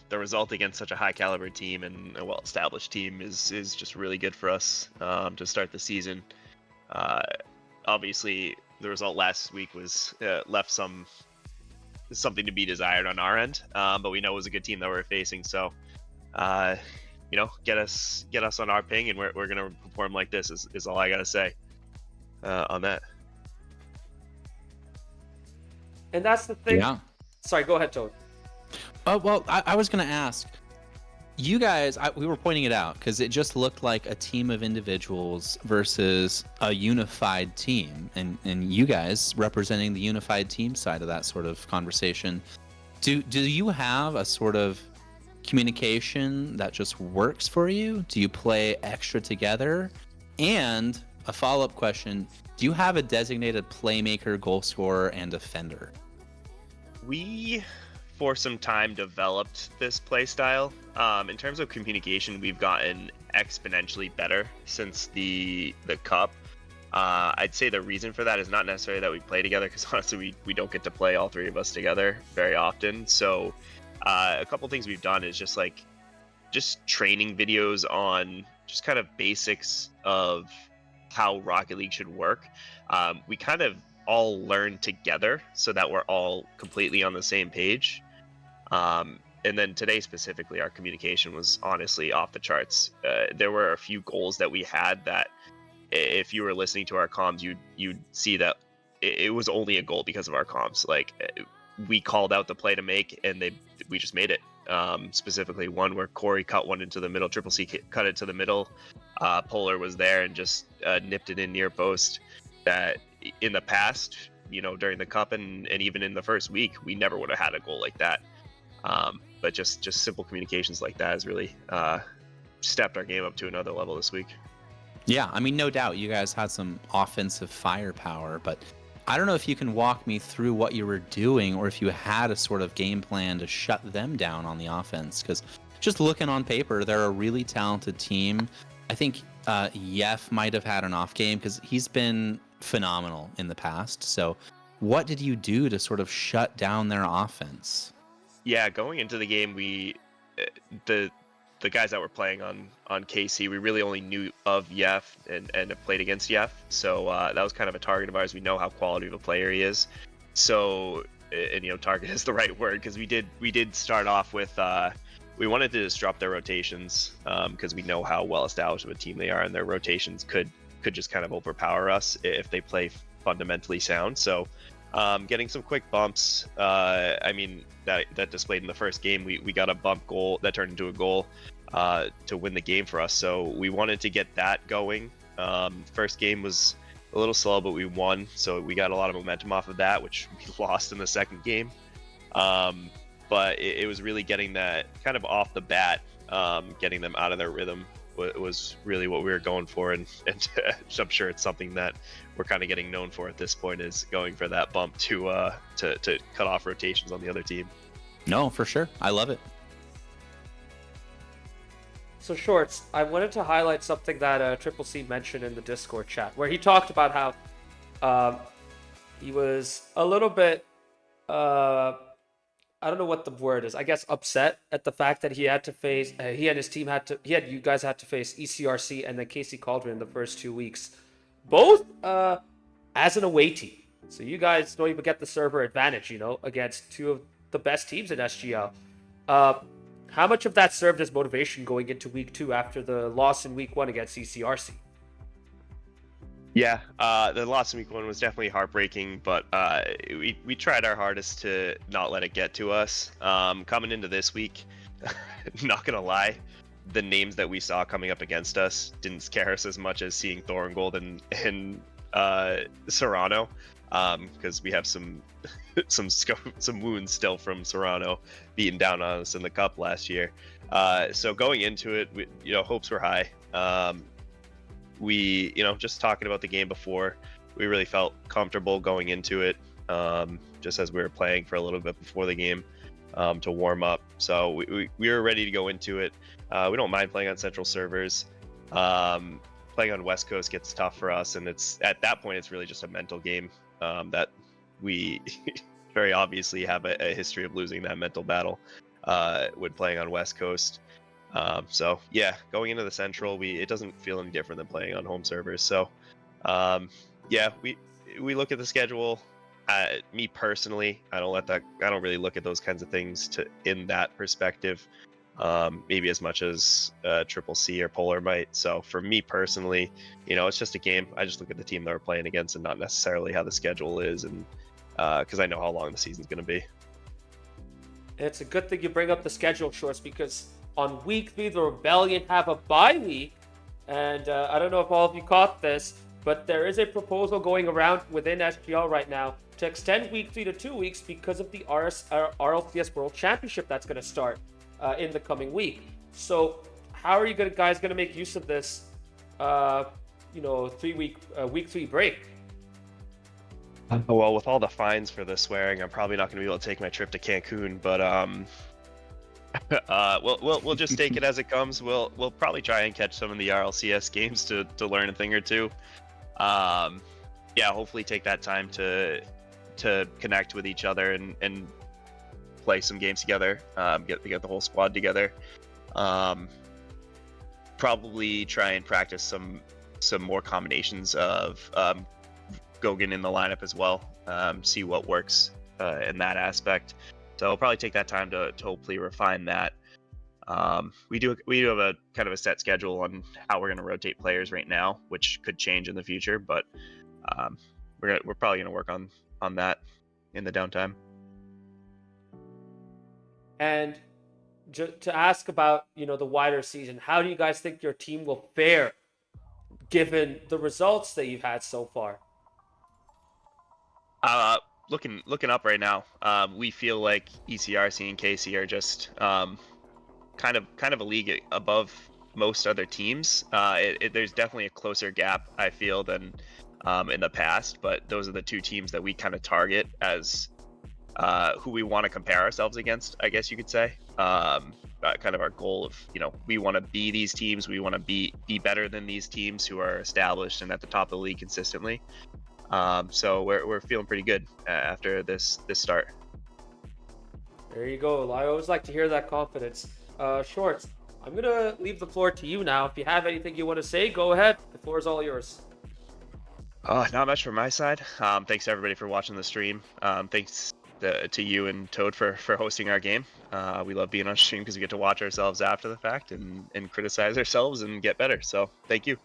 The result against such a high caliber team and a well established team is just really good for us to start the season. Obviously, the result last week was left something to be desired on our end, but we know it was a good team that we're facing. So, get us on our ping, and we're gonna perform like this. Is all I gotta say on that. And that's the thing. Yeah. Sorry, go ahead, Toad. Oh, well, I was going to ask, you guys, we were pointing it out because it just looked like a team of individuals versus a unified team. And you guys representing the unified team side of that sort of conversation. Do you have a sort of communication that just works for you? Do you play extra together? And a follow-up question, do you have a designated playmaker, goal scorer, and defender? We, for some time, developed this play style. In terms of communication, we've gotten exponentially better since the cup. I'd say the reason for that is not necessarily that we play together, because honestly, we don't get to play all three of us together very often. So a couple things we've done is just training videos on just kind of basics of how Rocket League should work. We kind of all learn together so that we're all completely on the same page. And then today specifically, our communication was honestly off the charts. There were a few goals that we had that if you were listening to our comms, you'd see that it was only a goal because of our comms. Like, we called out the play to make, and we just made it. Specifically one where Corey cut one into the middle, Triple C cut it to the middle. Polar was there and just nipped it in near post. That in the past, during the cup and even in the first week, we never would have had a goal like that. But just simple communications like that has really stepped our game up to another level this week. Yeah, I mean, no doubt you guys had some offensive firepower, but I don't know if you can walk me through what you were doing or if you had a sort of game plan to shut them down on the offense, because just looking on paper, they're a really talented team. I think Yef might have had an off game because he's been phenomenal in the past. So what did you do to sort of shut down their offense? Yeah, going into the game, we the guys that were playing on KC, we really only knew of Yef and have played against Yef, so that was kind of a target of ours. We know how quality of a player he is, so and target is the right word, because we did start off with we wanted to disrupt their rotations, because we know how well established of a team they are, and their rotations could just kind of overpower us if they play fundamentally sound. So getting some quick bumps, I mean, that displayed in the first game. We got a bump goal that turned into a goal to win the game for us, so we wanted to get that going. First game was a little slow, but we won, so we got a lot of momentum off of that, which we lost in the second game. But it was really getting that kind of off the bat, getting them out of their rhythm was really what we were going for, and I'm sure it's something that we're kind of getting known for at this point, is going for that bump to cut off rotations on the other team. No, for sure. I love it. So Shorts, I wanted to highlight something that Triple C mentioned in the Discord chat, where he talked about how he was a little bit, I don't know what the word is, I guess upset at the fact that he had to face, he and his team you guys had to face ECRC and then KC Cauldron in the first 2 weeks, both as an away team. So you guys don't even get the server advantage, against two of the best teams in SGL. How much of that served as motivation going into week 2 after the loss in week 1 against ECRC? Yeah, the loss in week 1 was definitely heartbreaking, but we tried our hardest to not let it get to us. Coming into this week, not gonna lie, the names that we saw coming up against us didn't scare us as much as seeing Thoringold and Serrano, because we have some wounds still from Serrano beating down on us in the cup last year. So going into it, hopes were high. We, just talking about the game before, we really felt comfortable going into it, just as we were playing for a little bit before the game to warm up. So we were ready to go into it. We don't mind playing on central servers. Playing on West Coast gets tough for us, and at that point it's really just a mental game that we very obviously have a history of losing that mental battle when playing on West Coast. So yeah, going into the central, it doesn't feel any different than playing on home servers. So yeah, we look at the schedule. Me personally, I don't really look at those kinds of things in that perspective, maybe as much as Triple C or Polar might. So for me personally, it's just a game. I just look at the team that we're playing against and not necessarily how the schedule is, and because I know how long the season's going to be. It's a good thing you bring up the schedule, Shorts, because on week 3, the Rebellion have a bye week, and I don't know if all of you caught this, but there is a proposal going around within SGL right now to extend week 3 to 2 weeks because of the RLCS World Championship that's going to start in the coming week. So how are you guys going to make use of this, week 3 break? Well, with all the fines for the swearing, I'm probably not going to be able to take my trip to Cancun, but we'll just take it as it comes. We'll probably try and catch some of the RLCS games to learn a thing or two. Yeah, hopefully take that time to connect with each other and play some games together. Get the whole squad together. Probably try and practice some more combinations of Gogan in the lineup as well. See what works in that aspect. So I'll probably take that time to hopefully refine that. We do have a kind of a set schedule on how we're going to rotate players right now, which could change in the future, but we're probably going to work on that in the downtime. And to ask about the wider season, how do you guys think your team will fare given the results that you've had so far? Looking up right now, we feel like ECRC and KC are just kind of a league above most other teams. There's definitely a closer gap, I feel, than in the past, but those are the two teams that we kind of target as who we want to compare ourselves against, I guess you could say. Kind of our goal of, we want to be these teams, we want to be better than these teams who are established and at the top of the league consistently. So we're feeling pretty good after this start. There you go. I always like to hear that confidence. Shorts, I'm going to leave the floor to you now. If you have anything you want to say, go ahead. The floor is all yours. Not much from my side. Thanks everybody for watching the stream. Thanks to you and Toad for hosting our game. We love being on stream because we get to watch ourselves after the fact and criticize ourselves and get better. So thank you.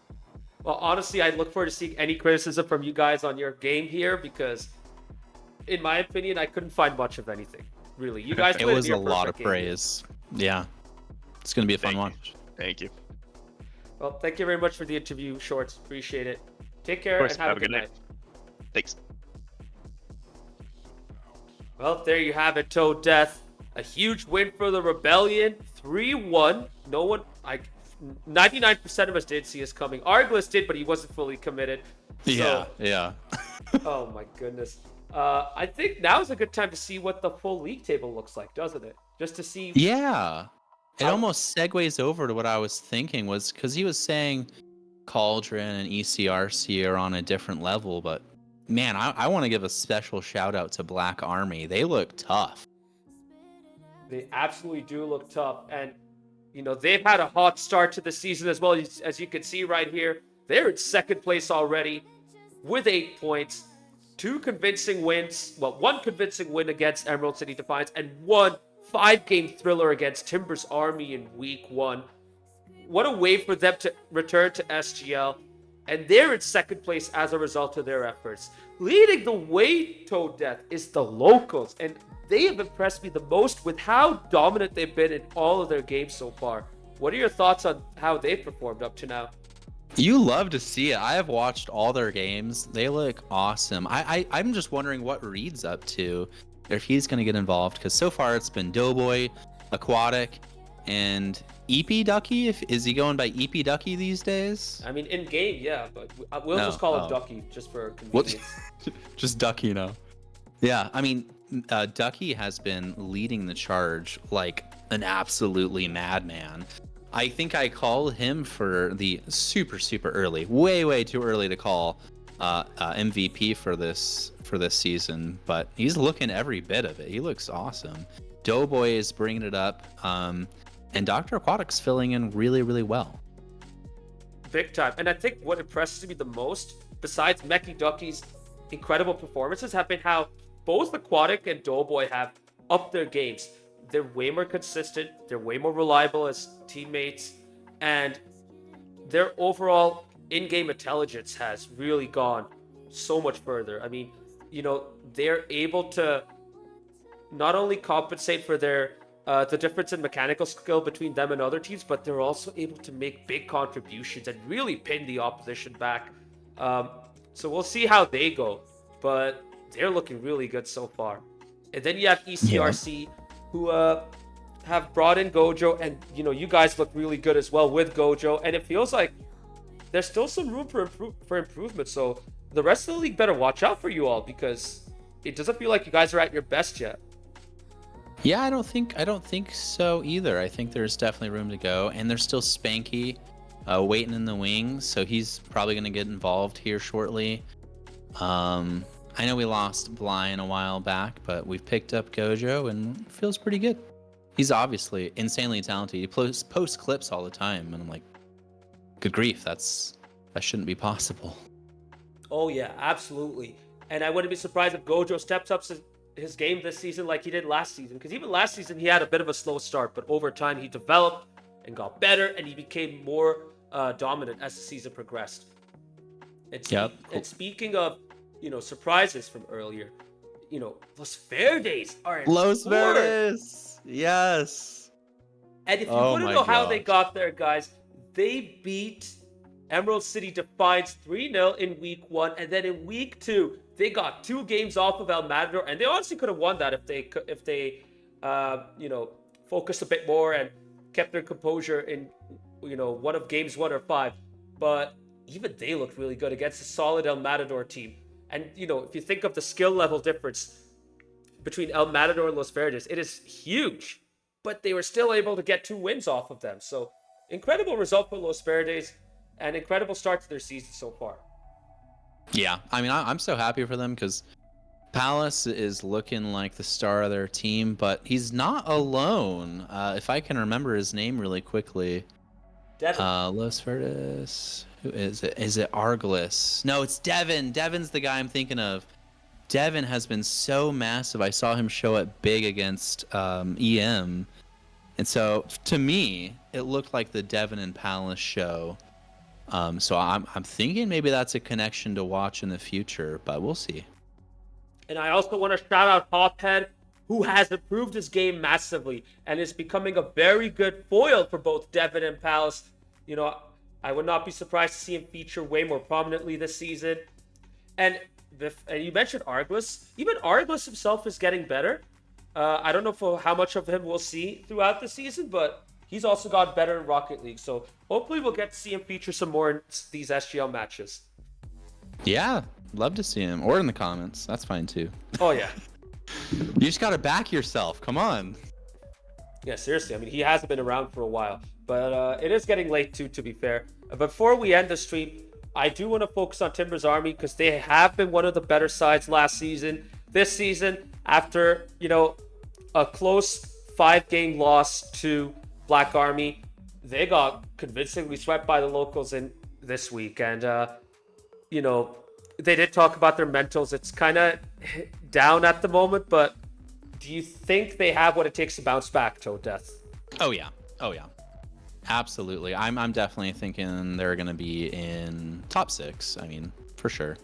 Well, honestly, I look forward to seeing any criticism from you guys on your game here because, in my opinion, I couldn't find much of anything. Really, you guys. It was a lot of praise. Yeah, it's gonna be a fun watch. Thank you. Well, thank you very much for the interview, Shorts. Appreciate it. Take care and have a good night. Thanks. Well, there you have it, Toad Death. A huge win for the Rebellion, 3-1. No one, 99% of us did see us coming. Arglist did, but he wasn't fully committed. Yeah. Oh my goodness. I think now is a good time to see what the full league table looks like, doesn't it? Just to see. Yeah. It almost segues over to what I was thinking was because he was saying Cauldron and ECRC are on a different level, but man, I want to give a special shout out to Black Army. They look tough. They absolutely do look tough. And, they've had a hot start to the season as well. As you can see right here, they're in second place already with 8 points. 2 convincing wins. Well, 1 convincing win against Emerald City Defiance and 1 5-game thriller against Timber's Army in week 1. What a way for them to return to SGL. And they're in second place as a result of their efforts. Leading the way, Toad Death, is the locals. And they have impressed me the most with how dominant they've been in all of their games so far. What are your thoughts on how they've performed up to now? You love to see it. I have watched all their games. They look awesome. I'm just wondering what Reed's up to, if he's going to get involved, because so far it's been Doughboy, Aquatic, and EP Ducky. Is he going by EP Ducky these days? I mean, in game, yeah, but we'll just call him Ducky just for convenience. Just Ducky now. Yeah, I mean, Ducky has been leading the charge like an absolutely madman. I think I called him for the super early, way too early to call MVP for this season, but he's looking every bit of it. He looks awesome. Doughboy is bringing it up, and Dr. Aquatic's filling in really well. Big time. And I think what impresses me the most, besides Meki Ducky's incredible performances, have been how both Aquatic and Doughboy have upped their games. They're way more consistent, they're way more reliable as teammates, and their overall in-game intelligence has really gone so much further. I mean, they're able to not only compensate for their the difference in mechanical skill between them and other teams, but they're also able to make big contributions and really pin the opposition back. So we'll see how they go, but they're looking really good so far. And then you have ECRC, who have brought in Gojo, and you guys look really good as well with Gojo, and it feels like there's still some room for improvement. So the rest of the league better watch out for you all, because it doesn't feel like you guys are at your best yet. Yeah, I don't think so either. I think there's definitely room to go, and there's still Spanky waiting in the wings, so he's probably going to get involved here shortly. I know we lost Blind a while back, but we've picked up Gojo, and it feels pretty good. He's obviously insanely talented. He posts clips all the time, and I'm like, good grief, that shouldn't be possible. Oh yeah, absolutely. And I wouldn't be surprised if Gojo steps up his game this season like he did last season, because even last season he had a bit of a slow start, but over time he developed and got better, and he became more dominant as the season progressed. And speaking of surprises from earlier, Los Verdes are in Los Verdes, yes. And if you want to know how they got there, guys, they beat Emerald City Defiance 3-0 in week 1, and then in week 2 they got 2 games off of El Matador, and they honestly could have won that if they focused a bit more and kept their composure in one of games 1 or 5. But even they looked really good against a solid El Matador team. And if you think of the skill level difference between El Matador and Los Verdes, it is huge. But they were still able to get 2 wins off of them. So incredible result for Los Verdes, and incredible start to their season so far. Yeah, I mean, I'm so happy for them because Palace is looking like the star of their team, but he's not alone. If I can remember his name really quickly, Devin. Los Verdes. Who is it? Is it Arglis? No, it's Devin. Devin's the guy I'm thinking of. Devin has been so massive. I saw him show up big against EM, and so to me, it looked like the Devin and Palace show. So I'm thinking maybe that's a connection to watch in the future, but we'll see. And I also want to shout out Hophead, who has improved his game massively and is becoming a very good foil for both Devin and Palace. You know, I would not be surprised to see him feature way more prominently this season. And you mentioned Arglis. Even Arglis himself is getting better. I don't know for how much of him we'll see throughout the season, but he's also got better in Rocket League. So hopefully we'll get to see him feature some more in these SGL matches. Yeah, love to see him, or in the comments. That's fine too. Oh, yeah. You just gotta back yourself. Come on. Yeah, seriously. I mean, he hasn't been around for a while. But it is getting late, too, to be fair. Before we end the stream, I do want to focus on Timbers Army because they have been one of the better sides last season. This season, after, a close 5-game loss to Black Army, they got convincingly swept by the locals in this week. And, they did talk about their mentals. It's kind of down at the moment, but do you think they have what it takes to bounce back, Toad Death? Oh yeah. Absolutely. I'm definitely thinking they're gonna be in top 6. I mean, for sure.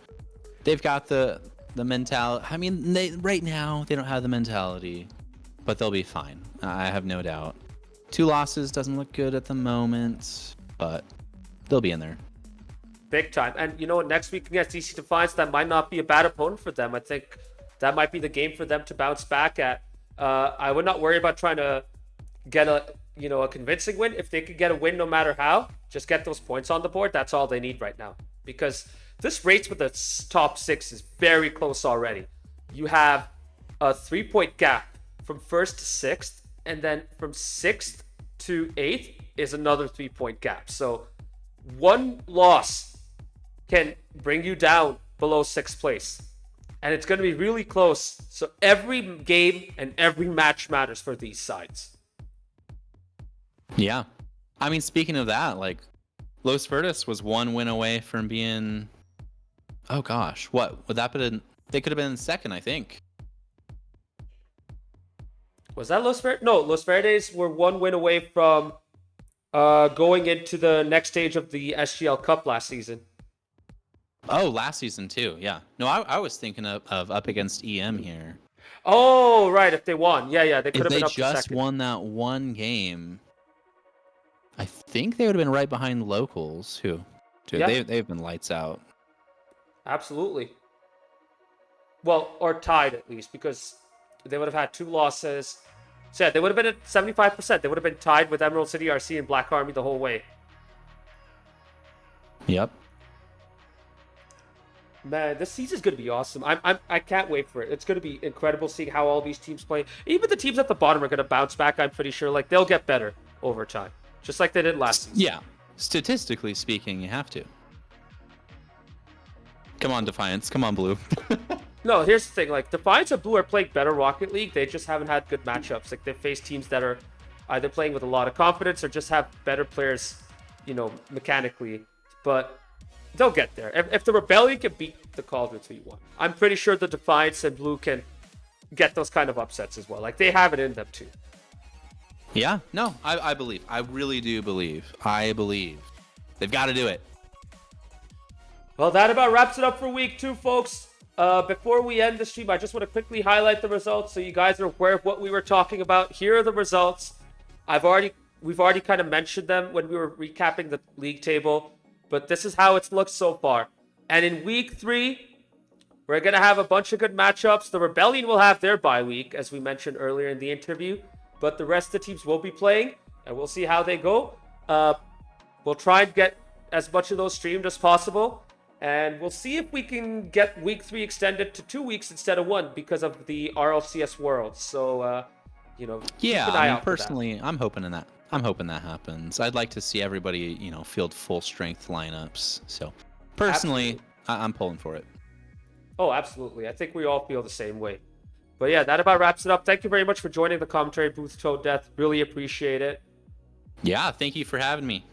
They've got the mentality. I mean, right now they don't have the mentality, but they'll be fine. I have no doubt. 2 losses doesn't look good at the moment, but they'll be in there. Big time. And you know what? Next week against DC Defiance, that might not be a bad opponent for them. I think that might be the game for them to bounce back at. I would not worry about trying to get a convincing win. If they could get a win no matter how, just get those points on the board. That's all they need right now. Because this race with the top 6 is very close already. You have a 3-point gap from 1st to 6th, and then from 6th to 8th is another 3-point gap. So one loss can bring you down below 6th place. And it's going to be really close. So every game and every match matters for these sides. Yeah. I mean, speaking of that, like, Los Verdes was 1 win away from being... Oh, gosh. What? Would that been... They could have been 2nd, I think. Was that Los Verdes? No, Los Verdes were 1 win away from going into the next stage of the SGL Cup last season. Oh, last season too. Yeah. No, I was thinking of up against EM here. Oh, right. If they won. Yeah. They could If have they been up to just second. won that one game, I think they would have been right behind locals. Who? Dude, Yeah. they've been lights out. Absolutely. Well, or tied at least, because they would have had 2 losses. So yeah, they would have been at 75%. They would have been tied with Emerald City RC and Black Army the whole way. Yep. Man, this season's gonna be awesome. I can't wait for it. It's gonna be incredible seeing how all these teams play. Even the teams at the bottom are gonna bounce back. I'm pretty sure. Like, they'll get better over time, just like they did last season. Yeah. Statistically speaking, you have to. Come on, Defiance. Come on, Blue. No, here's the thing. Like, Defiance and Blue are playing better Rocket League. They just haven't had good matchups. Like, they've faced teams that are either playing with a lot of confidence or just have better players, mechanically. But they'll get there. If the Rebellion can beat the Cauldron 3-1, I'm pretty sure the Defiance and Blue can get those kind of upsets as well. Like, they have it in them too. Yeah. No, I believe. I really do believe. I believe. They've got to do it. Well, that about wraps it up for week 2, folks. Before we end the stream, I just want to quickly highlight the results so you guys are aware of what we were talking about. Here are the results. We've already kind of mentioned them when we were recapping the league table, but this is how it's looked so far. And in week 3, we're going to have a bunch of good matchups. The Rebellion will have their bye week, as we mentioned earlier in the interview, but the rest of the teams will be playing, and we'll see how they go. We'll try and get as much of those streamed as possible. And we'll see if we can get week 3 extended to 2 weeks instead of 1 because of the RLCS Worlds. So, keep an eye Yeah, out for that. personally, I'm hoping that happens. I'd like to see everybody, field full strength lineups. So, personally, I'm pulling for it. Oh, absolutely. I think we all feel the same way. But yeah, that about wraps it up. Thank you very much for joining the commentary booth, Toad Death. Really appreciate it. Yeah, thank you for having me.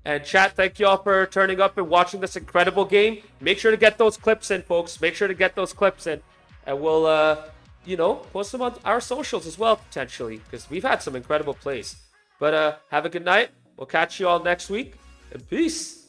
And chat, thank you all for turning up and watching this incredible game. Make sure to get those clips in, folks. Make sure to get those clips in. And we'll, post them on our socials as well, potentially, because we've had some incredible plays. But have a good night. We'll catch you all next week. And peace.